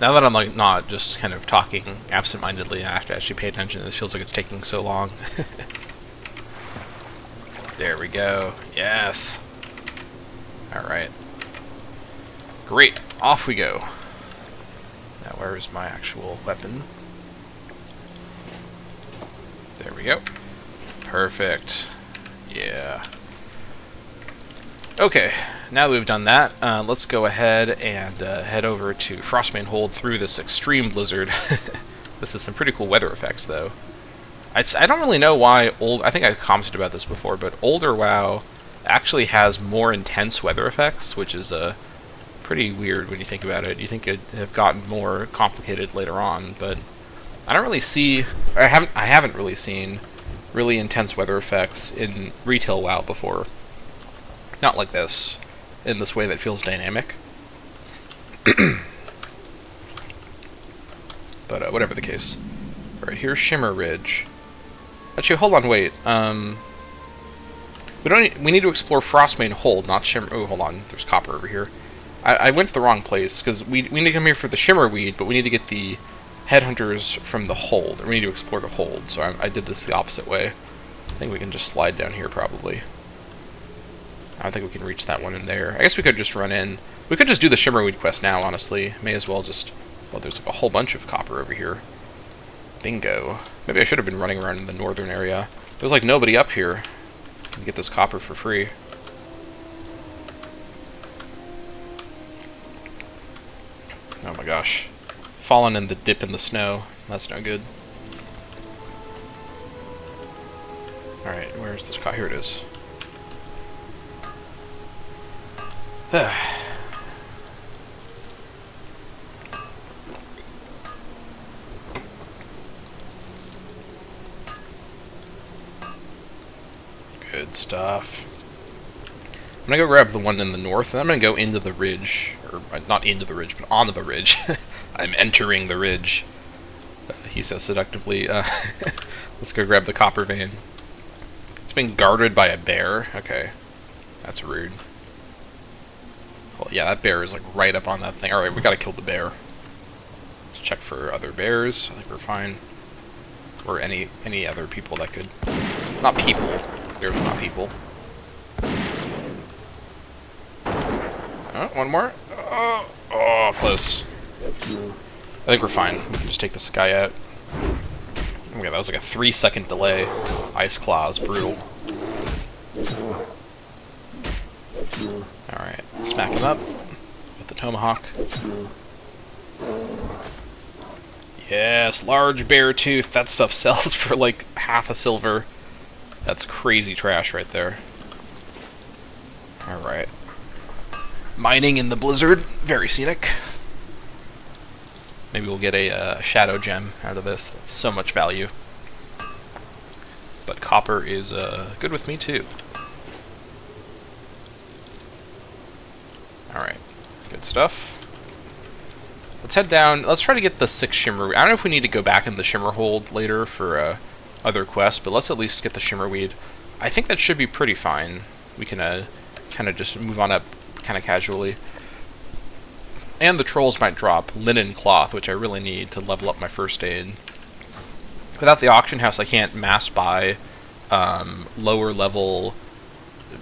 Now that I'm like not just kind of talking absentmindedly, I have to actually pay attention. This feels like it's taking so long. There we go. Yes. Alright. Great. Off we go. Now where is my actual weapon? There we go. Perfect. Yeah. Okay. Now that we've done that, let's go ahead and head over to Frostbane Hold through this extreme blizzard. This is some pretty cool weather effects, though. I don't really know why I think I commented about this before, but older WoW actually has more intense weather effects, which is pretty weird when you think about it. You think it'd have gotten more complicated later on, but I don't really see, I haven't really seen really intense weather effects in retail WoW before. Not like this, in this way that feels dynamic. But whatever the case. Alright, here's Shimmer Ridge. Actually, hold on, wait. We need to explore Frostbane Hold, not Shimmer. Oh, hold on. There's copper over here. I went to the wrong place because we need to come here for the Shimmer Weed, but we need to get the headhunters from the Hold. Or we need to explore the Hold. So I did this the opposite way. I think we can just slide down here probably. I don't think we can reach that one in there. I guess we could just run in. We could just do the Shimmer Weed quest now, honestly. May as well just. Well, there's like a whole bunch of copper over here. Bingo. Maybe I should have been running around in the northern area. There's like nobody up here. You can get this copper for free. Oh my gosh. Fallen in the dip in the snow. That's no good. Alright, where's this copper? Here it is. Good stuff. I'm gonna go grab the one in the north, and I'm gonna go into the ridge. Or, not into the ridge, but onto the ridge. I'm entering the ridge. He says seductively. Let's go grab the copper vein. It's been guarded by a bear? Okay. That's rude. Well, yeah, that bear is like right up on that thing. Alright, we gotta kill the bear. Let's check for other bears. I think we're fine. Or any other people that could... Not people. Bears are not people. Oh, one more. Oh, close. I think we're fine. We can just take this guy out. Okay, that was like a 3-second delay. Ice Claws, brutal. Alright, smack him up with the tomahawk. Yes, large bear tooth. That stuff sells for like half a silver. That's crazy trash right there. Alright. Mining in the blizzard. Very scenic. Maybe we'll get a shadow gem out of this. That's so much value. But copper is good with me too. Alright. Good stuff. Let's head down. Let's try to get the 6 Shimmer. I don't know if we need to go back in the Shimmer Hold later for other quests, but let's at least get the Shimmer Weed. I think that should be pretty fine. We can kind of just move on up kind of casually. And the trolls might drop linen cloth, which I really need to level up my first aid. Without the auction house, I can't mass buy lower level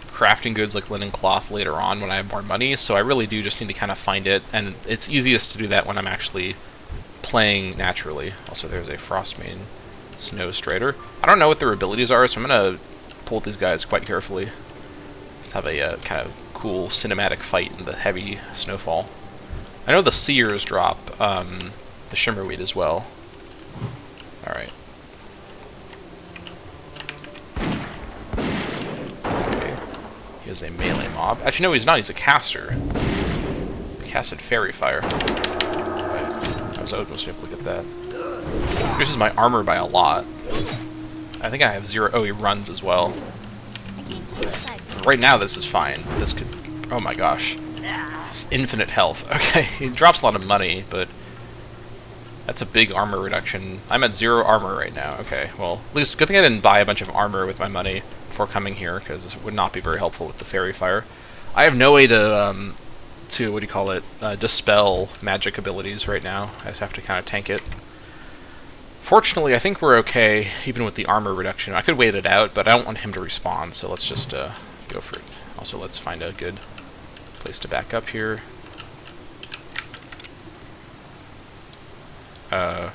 crafting goods like linen cloth later on when I have more money, so I really do just need to kind of find it, and it's easiest to do that when I'm actually playing naturally. Also, there's a Frostbane Snow Strider. I don't know what their abilities are, so I'm going to pull these guys quite carefully. Let's have a kind of cool cinematic fight in the heavy snowfall. I know the seers drop the shimmerweed as well. Alright. Okay. He is a melee mob. Actually, no, he's not. He's a caster. He casted Fairy Fire. Right. I was almost able to get that. Increases my armor by a lot. I think I have 0. Oh, he runs as well. Right now, this is fine. This could... Oh my gosh. It's infinite health. Okay, he drops a lot of money, but... That's a big armor reduction. I'm at 0 armor right now. Okay, well, at least good thing I didn't buy a bunch of armor with my money before coming here, because this would not be very helpful with the Fairy Fire. I have no way to what do you call it, dispel magic abilities right now. I just have to kind of tank it. Fortunately, I think we're okay, even with the armor reduction. I could wait it out, but I don't want him to respawn, so let's just go for it. Also, let's find a good place to back up here. Oh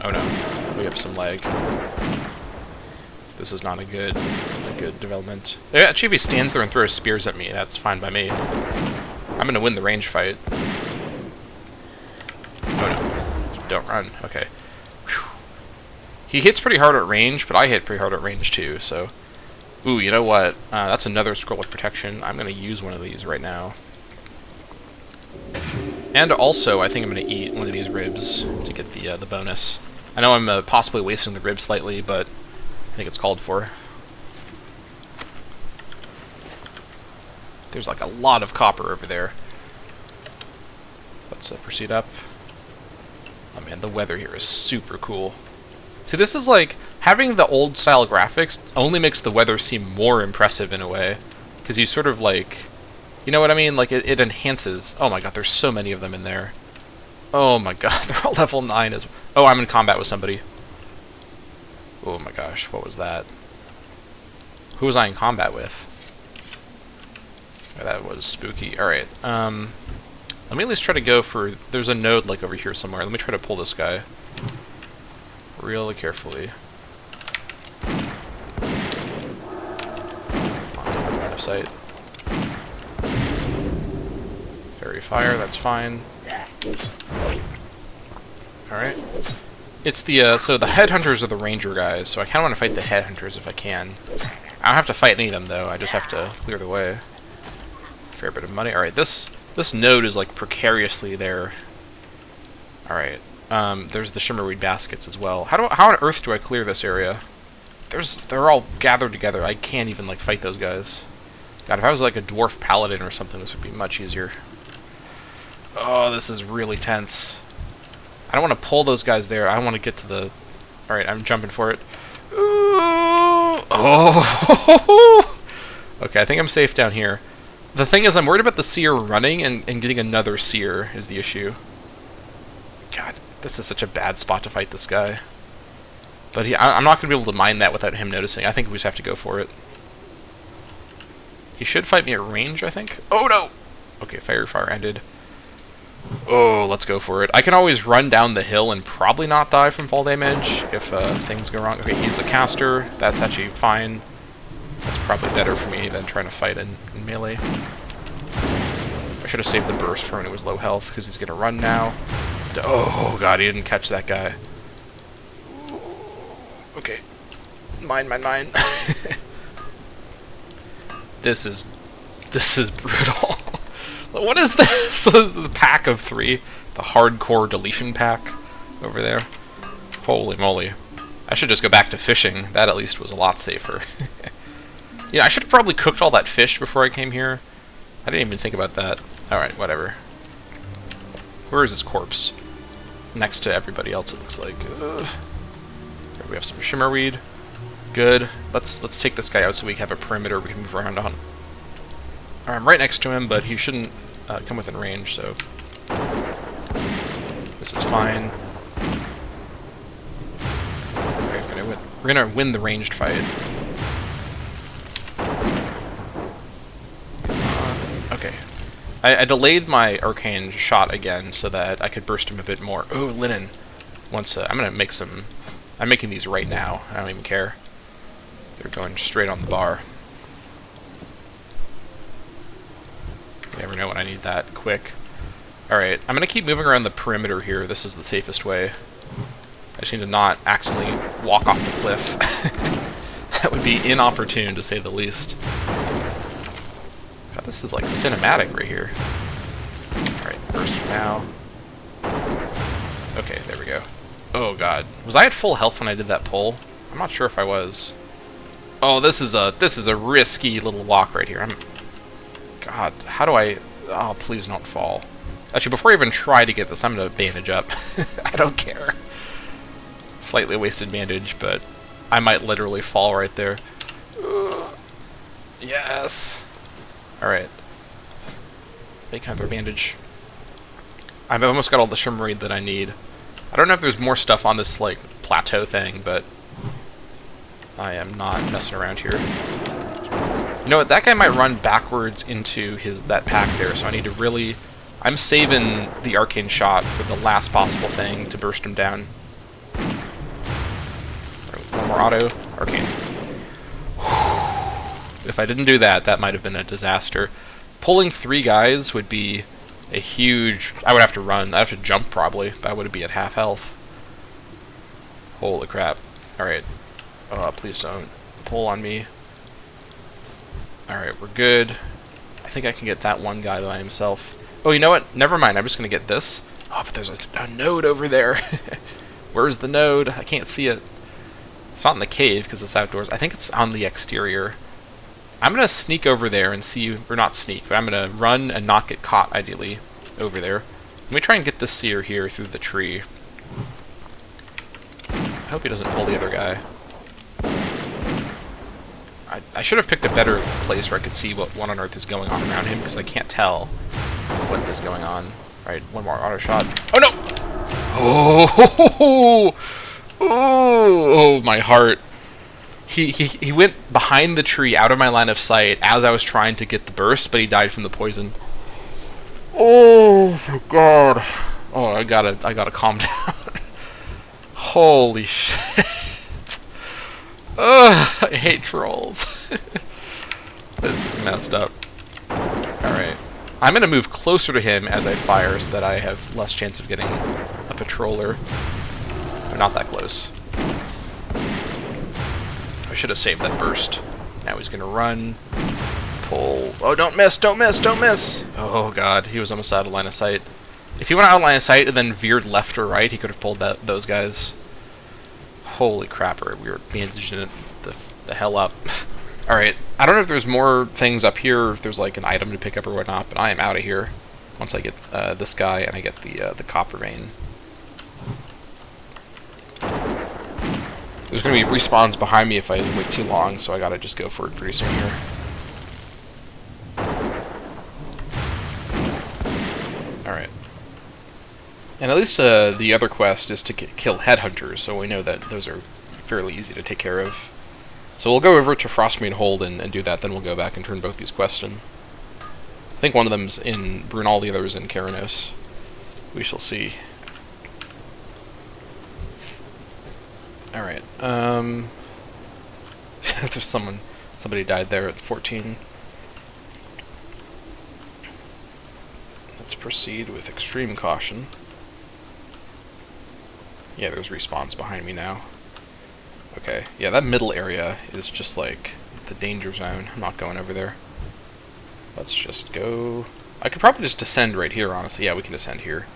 no, we have some lag. This is not a good development. Actually, if he stands there and throws spears at me, that's fine by me. I'm gonna win the range fight. Oh no, don't run. Okay. Whew. He hits pretty hard at range, but I hit pretty hard at range too, so... Ooh, you know what? That's another scroll of protection. I'm gonna use one of these right now. And also, I think I'm going to eat one of these ribs to get the bonus. I know I'm possibly wasting the rib slightly, but I think it's called for. There's like a lot of copper over there. Let's proceed up. Oh man, the weather here is super cool. See, this is like, having the old style graphics only makes the weather seem more impressive in a way. Because you sort of like... You know what I mean? Like, it enhances... Oh my god, there's so many of them in there. Oh my god, they're all level 9 as... Oh, I'm in combat with somebody. Oh my gosh, what was that? Who was I in combat with? Oh, that was spooky. Alright, let me at least try to go for... There's a node, like, over here somewhere. Let me try to pull this guy. Really carefully. Out of sight. Fairy Fire, that's fine. Alright. It's the, so the Headhunters are the Ranger guys, so I kind of want to fight the Headhunters if I can. I don't have to fight any of them, though. I just have to clear the way. Fair bit of money. Alright, this node is, like, precariously there. Alright. There's the Shimmerweed baskets as well. How on earth do I clear this area? They're all gathered together. I can't even, like, fight those guys. God, if I was, like, a dwarf paladin or something, this would be much easier. Oh, this is really tense. I don't want to pull those guys there. I want to get to the... Alright, I'm jumping for it. Ooh. Oh! Okay, I think I'm safe down here. The thing is, I'm worried about the seer running and getting another seer is the issue. God, this is such a bad spot to fight this guy. But I'm not going to be able to mine that without him noticing. I think we just have to go for it. He should fight me at range, I think. Oh, no! Okay, Fairy Fire ended. Oh, let's go for it. I can always run down the hill and probably not die from fall damage if things go wrong. Okay, he's a caster. That's actually fine. That's probably better for me than trying to fight in melee. I should have saved the burst for when it was low health, because he's going to run now. Oh god, he didn't catch that guy. Okay. Mine. This is brutal. What is this? The pack of 3. The hardcore deletion pack over there. Holy moly. I should just go back to fishing. That at least was a lot safer. Yeah, I should have probably cooked all that fish before I came here. I didn't even think about that. Alright, whatever. Where is his corpse? Next to everybody else, it looks like. We have some shimmerweed. Good. Let's take this guy out so we have a perimeter we can move around on. I'm right next to him, but he shouldn't come within range, so... This is fine. Okay, we're gonna win the ranged fight. Okay. I delayed my arcane shot again so that I could burst him a bit more. Ooh, linen. Once I'm gonna make some... I'm making these right now. I don't even care. They're going straight on the bar. You never know when I need that quick. Alright, I'm going to keep moving around the perimeter here. This is the safest way. I just need to not accidentally walk off the cliff. That would be inopportune, to say the least. God, this is like cinematic right here. Alright, burst now. Okay, there we go. Oh god. Was I at full health when I did that pull? I'm not sure if I was. Oh, this is a risky little walk right here. God, how do I... Oh, please don't fall. Actually, before I even try to get this, I'm going to bandage up. I don't care. Slightly wasted bandage, but I might literally fall right there. Yes! Alright. Make another bandage. I've almost got all the shimmery that I need. I don't know if there's more stuff on this, like, plateau thing, but I am not messing around here. You know what? That guy might run backwards into that pack there, so I need to really... I'm saving the arcane shot for the last possible thing to burst him down. One more auto. Arcane. If I didn't do that, that might have been a disaster. Pulling 3 guys would be a huge... I would have to run. I'd have to jump, probably, but I would be at half health. Holy crap. Alright. Please don't pull on me. Alright, we're good. I think I can get that one guy by himself. Oh, you know what? Never mind. I'm just going to get this. Oh, but there's a node over there. Where's the node? I can't see it. It's not in the cave because it's outdoors. I think it's on the exterior. I'm going to sneak over there and see... Or not sneak, but I'm going to run and not get caught, ideally, over there. Let me try and get this seer here through the tree. I hope he doesn't pull the other guy. I should have picked a better place where I could see what on earth is going on around him, because I can't tell what is going on. Alright, one more auto shot. Oh no! Oh, oh, my heart. He went behind the tree, out of my line of sight, as I was trying to get the burst, but he died from the poison. Oh my god. Oh, I gotta calm down. Holy shit. Ugh, I hate trolls. This is messed up. Alright. I'm going to move closer to him as I fire so that I have less chance of getting a patroller. They're not that close. I should have saved that burst. Now he's going to run. Pull. Oh, don't miss, don't miss, don't miss! Oh god, he was almost out of line of sight. If he went out of line of sight and then veered left or right, he could have pulled those guys. Holy crapper, we were bandaging it the hell up. Alright, I don't know if there's more things up here, or if there's like an item to pick up or whatnot, but I am out of here once I get this guy and I get the copper vein. There's going to be respawns behind me if I wait too long, so I gotta just go for it pretty soon here. Alright. And at least the other quest is to kill headhunters, so we know that those are fairly easy to take care of. So we'll go over to Frostmane Hold and do that, then we'll go back and turn both these quests in. I think one of them's in Brunel, the other is in Keranos. We shall see. Alright, there's somebody died there at 14. Let's proceed with extreme caution. Yeah, there's respawns behind me now. Okay, yeah, that middle area is just like the danger zone. I'm not going over there. Let's just go... I could probably just descend right here, honestly. Yeah, we can descend here.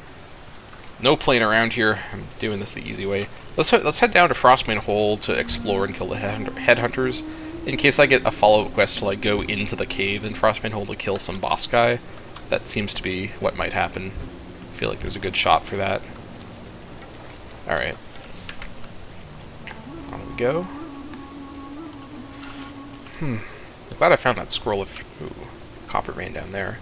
No playing around here. I'm doing this the easy way. Let's head down to Frostmane Hold to explore and kill the headhunters. In case I get a follow-up quest to like go into the cave in Frostmane Hold to kill some boss guy. That seems to be what might happen. I feel like there's a good shot for that. Alright. On we go. I'm glad I found that scroll of copper vein down there.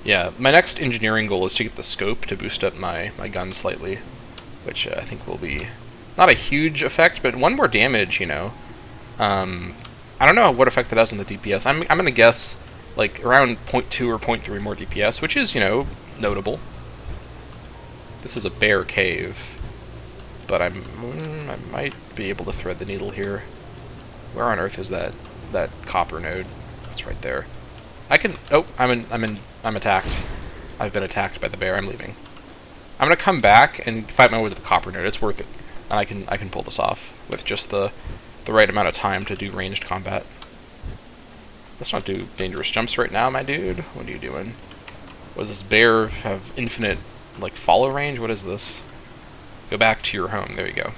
Yeah, my next engineering goal is to get the scope to boost up my gun slightly. Which I think will be not a huge effect, but one more damage, you know. I don't know what effect that has on the DPS. I'm gonna guess like around 0.2 or 0.3 more DPS, which is, you know, notable. This is a bare cave, but I might be able to thread the needle here. Where on earth is that copper node? It's right there. I can... Oh, I'm attacked. I've been attacked by the bear. I'm leaving. I'm gonna come back and fight my way to the copper node. It's worth it. And I can pull this off with just the right amount of time to do ranged combat. Let's not do dangerous jumps right now, my dude. What are you doing? Does this bear have infinite, like, follow range? What is this? Go back to your home. There you go.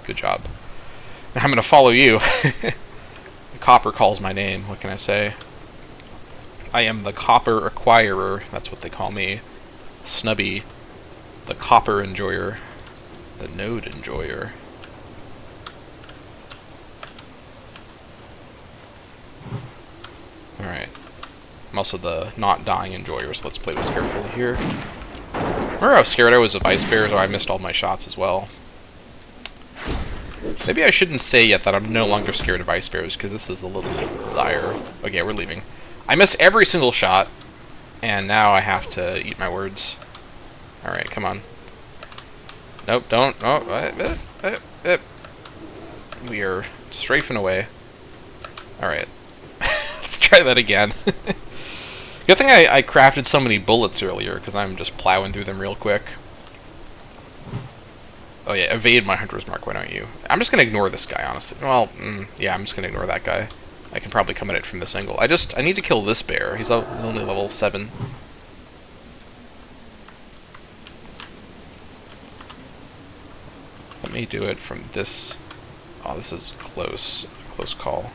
Good job. Now I'm gonna follow you. The copper calls my name. What can I say? I am the copper acquirer. That's what they call me. Snubbi. The copper enjoyer. The node enjoyer. Alright. I'm also the not dying enjoyer, so let's play this carefully here. Remember how scared I was of ice bears, or I missed all my shots as well? Maybe I shouldn't say yet that I'm no longer scared of ice bears, because this is a little dire. Okay, we're leaving. I missed every single shot, and now I have to eat my words. Alright, come on. Nope, don't. Oh, we are strafing away. Alright. Let's try that again. Good thing I crafted so many bullets earlier, because I'm just plowing through them real quick. Oh yeah, evade my hunter's mark, why don't you? I'm just going to ignore this guy, honestly. Well, yeah, I'm just going to ignore that guy. I can probably come at it from this angle. I need to kill this bear. He's only level 7. Let me do it from this. Oh, this is close. Close call.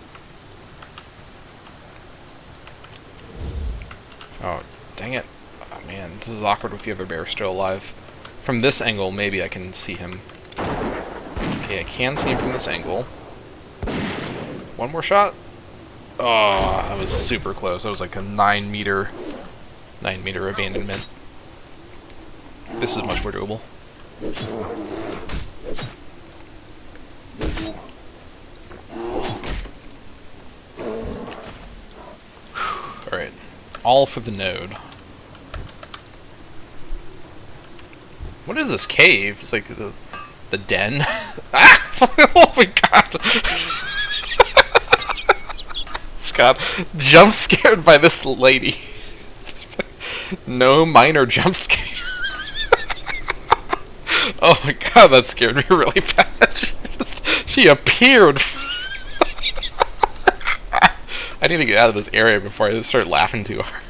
Oh, dang it. Oh, man, this is awkward with the other bear still alive. From this angle, maybe I can see him. Okay, I can see him from this angle. One more shot. Oh, that was super close. That was like a 9 meter abandonment. This is much more doable. Alright. All for the node. What is this cave? It's like the den? Ah! Oh my god! Scott, jump scared by this lady. No minor jump scare. Oh my god, that scared me really bad. She appeared. I need to get out of this area before I start laughing too hard.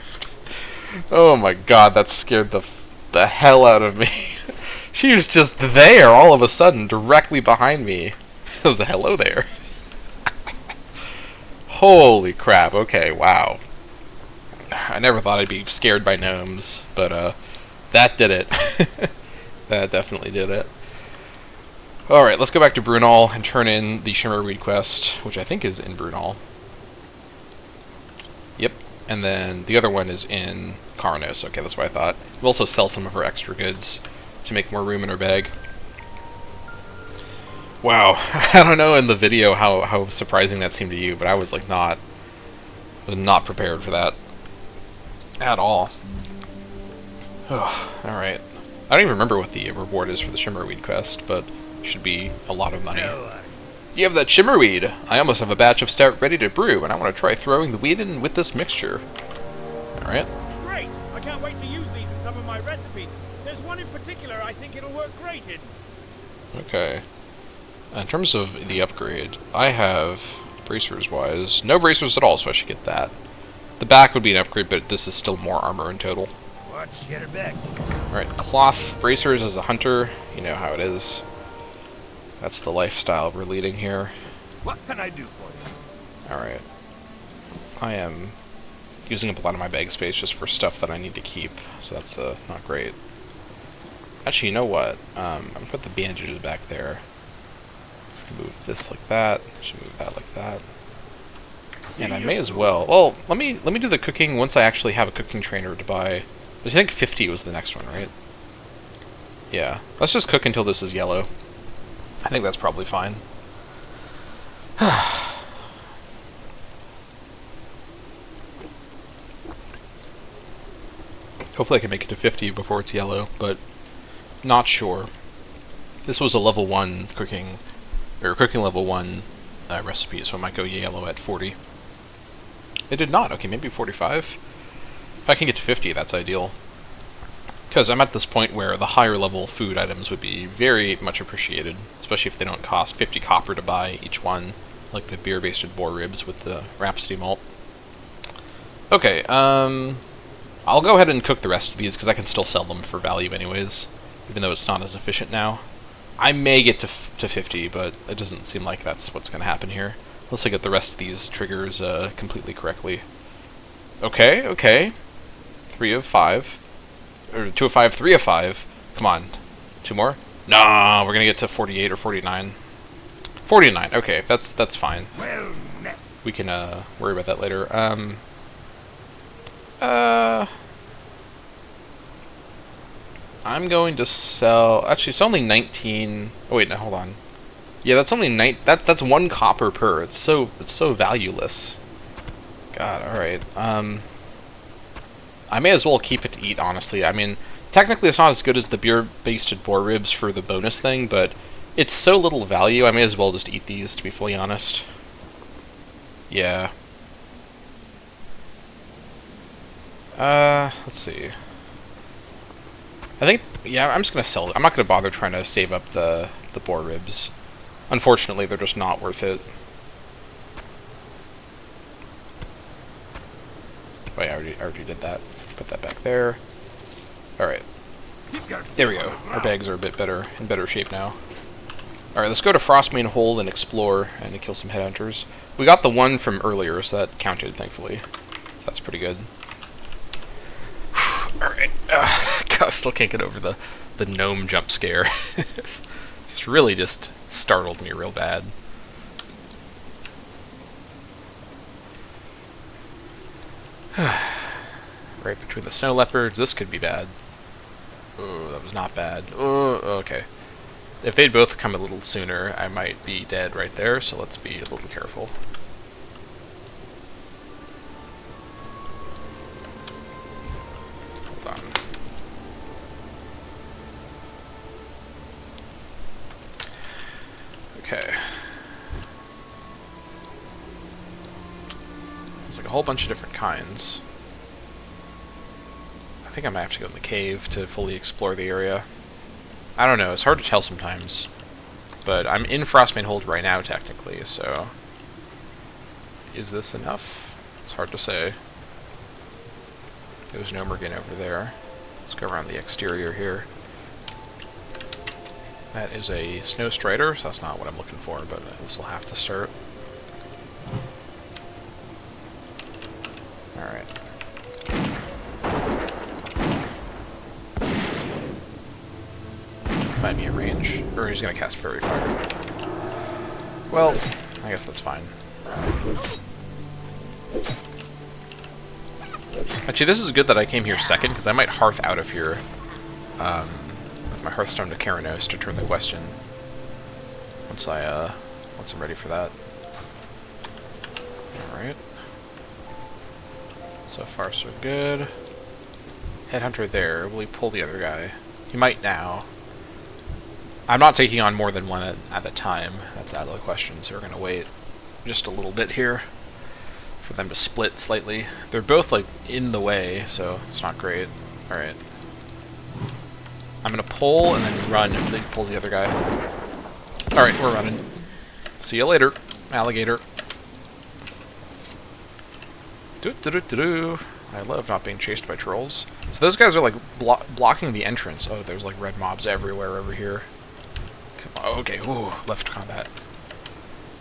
Oh my god, that scared the hell out of me. She was just there all of a sudden, directly behind me. It was a hello there. Holy crap, okay, wow. I never thought I'd be scared by gnomes, but that did it. That definitely did it. Alright, let's go back to Brunel and turn in the Shimmerweed quest, which I think is in Brunel. Yep, and then the other one is in Karanos. Okay, that's what I thought. We'll also sell some of her extra goods to make more room in her bag. Wow, I don't know in the video how surprising that seemed to you, but I was like not prepared for that at all. Alright. I don't even remember what the reward is for the Shimmerweed quest, but it should be a lot of money. You have that Shimmerweed! I almost have a batch of stout ready to brew, and I want to try throwing the weed in with this mixture. Alright. Great! I can't wait to use these in some of my recipes. There's one in particular I think it'll work great in. Okay. In terms of the upgrade, I have, bracers-wise, no bracers at all, so I should get that. The back would be an upgrade, but this is still more armor in total. Watch, get her back. Alright, cloth bracers as a hunter, you know how it is. That's the lifestyle we're leading here. What can I do for you? Alright. I am using up a lot of my bag space just for stuff that I need to keep, so that's not great. Actually, you know what? I'm gonna put the bandages back there. Move this like that. Should move that like that. And I may as well. Well, let me do the cooking once I actually have a cooking trainer to buy. I think 50 was the next one, right? Yeah. Let's just cook until this is yellow. I think that's probably fine. Hopefully I can make it to 50 before it's yellow, but not sure. This was a level 1 cooking, or cooking level 1 recipe, so it might go yellow at 40. It did not. Okay, maybe 45. If I can get to 50, that's ideal. Because I'm at this point where the higher level food items would be very much appreciated, especially if they don't cost 50 copper to buy each one, like the beer-basted boar ribs with the Rhapsody malt. Okay, I'll go ahead and cook the rest of these because I can still sell them for value anyways, even though it's not as efficient now. I may get to 50, but it doesn't seem like that's what's going to happen here. Unless I get the rest of these triggers completely correctly. Okay, okay. 3 of 5. Or 2 of 5, 3 of 5. Come on. 2 more? Nah, we're going to get to 48 or 49. 49, okay, that's fine. Well met. We can worry about that later. I'm going to sell... Actually, it's only 19... Oh, wait, no, hold on. Yeah, that's only that's 1 copper per. It's so valueless. God, alright. I may as well keep it to eat, honestly. I mean, technically it's not as good as the beer-basted boar ribs for the bonus thing, but it's so little value, I may as well just eat these, to be fully honest. Yeah. Let's see. I think, yeah, I'm just gonna sell it. I'm not gonna bother trying to save up the boar ribs. Unfortunately, they're just not worth it. Wait, I already did that. Put that back there. Alright. There we go. Our bags are a bit better, in better shape now. Alright, let's go to Frostmane Hold and explore and kill some headhunters. We got the one from earlier, so that counted, thankfully. So that's pretty good. Alright. God, still can't get over the gnome jump scare. Just really just startled me real bad. Right between the snow leopards, this could be bad. Oh, that was not bad. Oh, okay. If they'd both come a little sooner, I might be dead right there, so let's be a little careful. Hold on. Okay. There's like a whole bunch of different kinds. I think I might have to go in the cave to fully explore the area. I don't know, it's hard to tell sometimes. But I'm in Frostmane Hold right now, technically, so... Is this enough? It's hard to say. There's no Merkin over there. Let's go around the exterior here. That is a Snow Strider, so that's not what I'm looking for, but this will have to start. Alright. Find me a range. Or he's gonna cast Fairy Fire. Well, I guess that's fine. Actually, this is good that I came here second, because I might hearth out of here with my Hearthstone to Keranos to turn the question. Once I'm ready for that. Alright. So far, so good. Headhunter there. Will he pull the other guy? He might now. I'm not taking on more than one at a time. That's out of the question, so we're going to wait just a little bit here for them to split slightly. They're both, like, in the way, so it's not great. Alright. I'm going to pull and then run if they pulls the other guy. Alright, we're running. See you later, alligator. I love not being chased by trolls. So those guys are like blocking the entrance. Oh, there's like red mobs everywhere over here. Come on. Okay, ooh, left combat.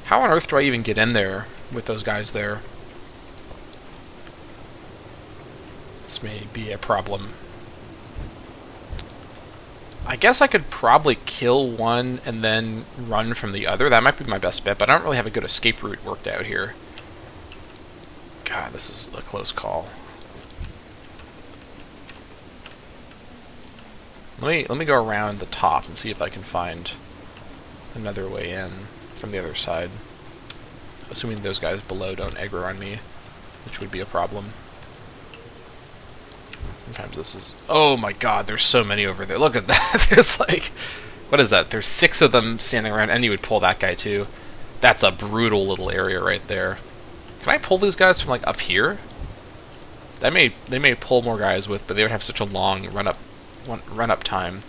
How on earth do I even get in there with those guys there? This may be a problem. I guess I could probably kill one and then run from the other. That might be my best bet, but I don't really have a good escape route worked out here. God, this is a close call. Let me go around the top and see if I can find another way in from the other side. Assuming those guys below don't aggro on me, which would be a problem. Sometimes this is... Oh my god, there's so many over there. Look at that. There's like... What is that? There's 6 of them standing around, and you would pull that guy too. That's a brutal little area right there. Can I pull these guys from like up here? They may pull more guys with, but they would have such a long run up time.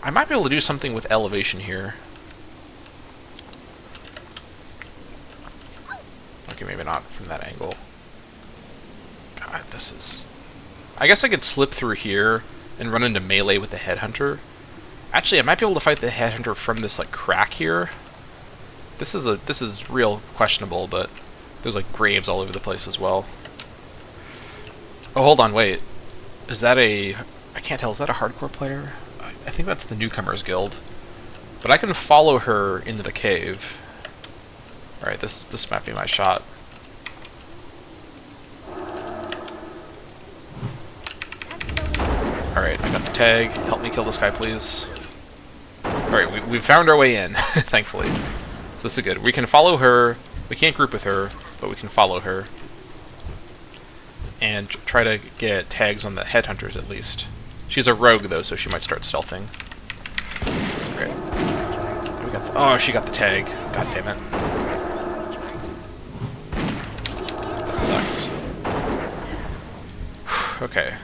I might be able to do something with elevation here. Okay, maybe not from that angle. God, this is... I guess I could slip through here and run into melee with the headhunter. Actually, I might be able to fight the headhunter from this like crack here. This is real questionable, but there's like graves all over the place as well. Oh, hold on, wait. Is that a... I can't tell, is that a hardcore player? I think that's the Newcomers Guild. But I can follow her into the cave. Alright, this might be my shot. Alright, I got the tag. Help me kill this guy, please. Alright, we found our way in, thankfully. So this is good. We can follow her. We can't group with her, but we can follow her. And try to get tags on the headhunters, at least. She's a rogue, though, so she might start stealthing. Great. Oh, she got the tag. God damn it. That sucks. Okay.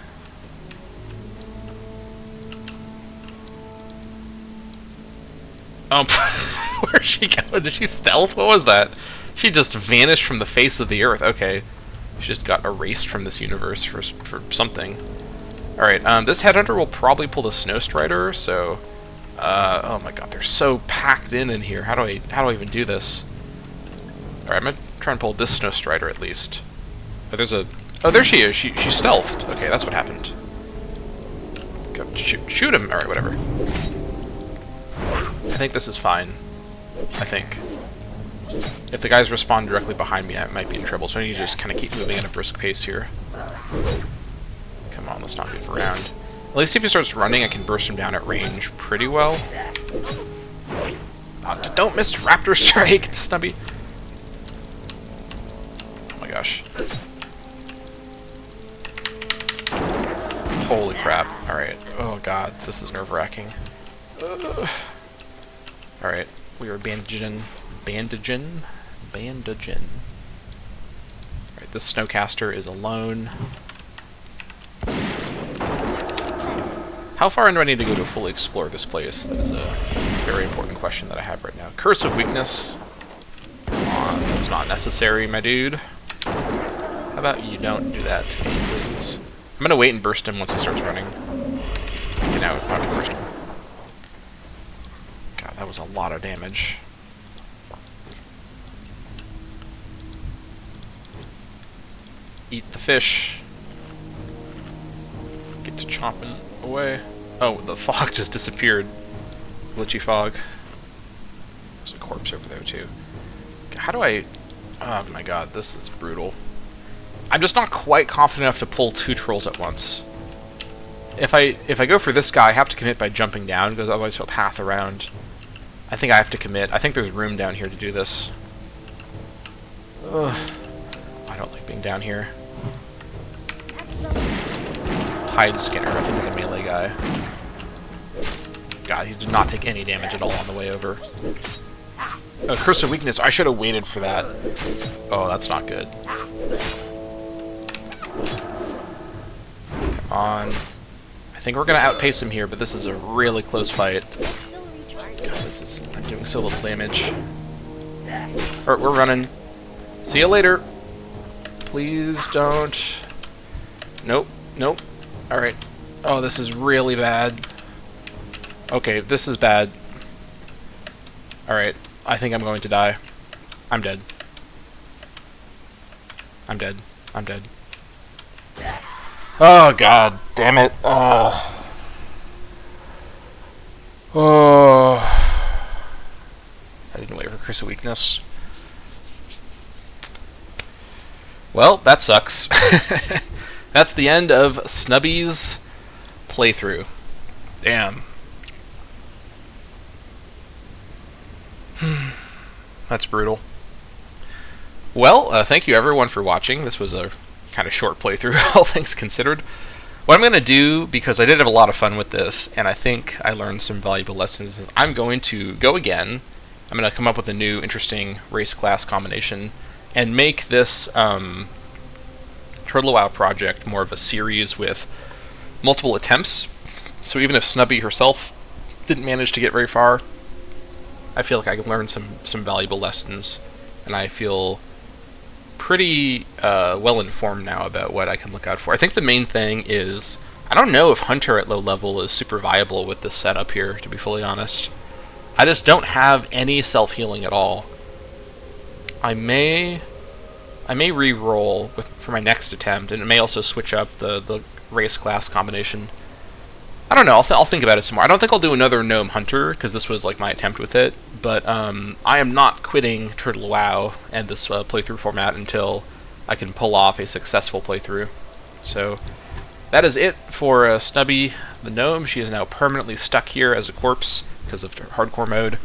Where'd she go? Did she stealth? What was that? She just vanished from the face of the earth. Okay. She just got erased from this universe for something. Alright, this headhunter will probably pull the Snow Strider, so... oh my god, they're so packed in here. How do I even do this? Alright, I'm gonna try and pull this Snow Strider at least. Oh, there's a... Oh, there she is. She stealthed. Okay, that's what happened. Go, shoot him! Alright, whatever. I think this is fine. I think. If the guys respawn directly behind me, I might be in trouble, so I need to just kind of keep moving at a brisk pace here. Come on, let's not move around. At least if he starts running, I can burst him down at range pretty well. Don't miss Raptor Strike, Snubby! Oh my gosh. Holy crap. Alright. Oh god, this is nerve-wracking. Alright, we are bandaging. Bandaging. Alright, this snowcaster is alone. How far in do I need to go to fully explore this place? That is a very important question that I have right now. Curse of Weakness. Come on, that's not necessary, my dude. How about you don't do that to me, please? I'm gonna wait and burst him once he starts running. Okay, now I can burst him. God, that was a lot of damage. Eat the fish. Get to chomping away. Oh, the fog just disappeared. Glitchy fog. There's a corpse over there, too. How do I... Oh my god, this is brutal. I'm just not quite confident enough to pull two trolls at once. If I go for this guy, I have to commit by jumping down, because otherwise he'll path around. I think I have to commit. I think there's room down here to do this. Ugh. I don't like being down here. Hide Skinner, I think he's a melee guy. God, he did not take any damage at all on the way over. Oh, Curse of Weakness. I should have waited for that. Oh, that's not good. Come on. I think we're going to outpace him here, but this is a really close fight. God, I'm doing so little damage. Alright, we're running. See you later. Please don't. Nope. Nope. Alright. Oh, this is really bad. Okay, this is bad. Alright. I think I'm going to die. I'm dead. I'm dead. I'm dead. Oh, god damn it. Oh. Oh. I didn't wait for Curse of Weakness. Well, that sucks. That's the end of Snubby's playthrough. Damn. That's brutal. Well, thank you everyone for watching. This was a kind of short playthrough, all things considered. What I'm going to do, because I did have a lot of fun with this, and I think I learned some valuable lessons, is I'm going to go again. I'm going to come up with a new, interesting race-class combination, and make this Turtle WoW project more of a series with multiple attempts. So even if Snubbi herself didn't manage to get very far, I feel like I learned some valuable lessons, and I feel pretty well informed now about what I can look out for. I think the main thing is, I don't know if Hunter at low level is super viable with this setup here, to be fully honest. I just don't have any self-healing at all. I may re-roll for my next attempt, and it may also switch up the race class combination. I don't know, I'll think about it some more. I don't think I'll do another Gnome Hunter, because this was like my attempt with it, but I am not quitting Turtle WoW and this playthrough format until I can pull off a successful playthrough. So that is it for Snubbi the gnome. She is now permanently stuck here as a corpse because of hardcore mode.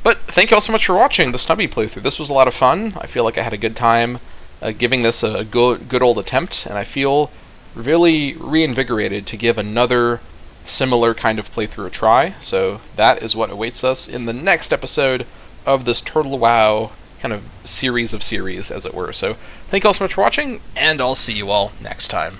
But thank you all so much for watching the Snubbi playthrough. This was a lot of fun. I feel like I had a good time giving this a good old attempt, and I feel really reinvigorated to give another similar kind of playthrough a try. So that is what awaits us in the next episode of this Turtle WoW kind of series of series, as it were. So thank you all so much for watching, and I'll see you all next time.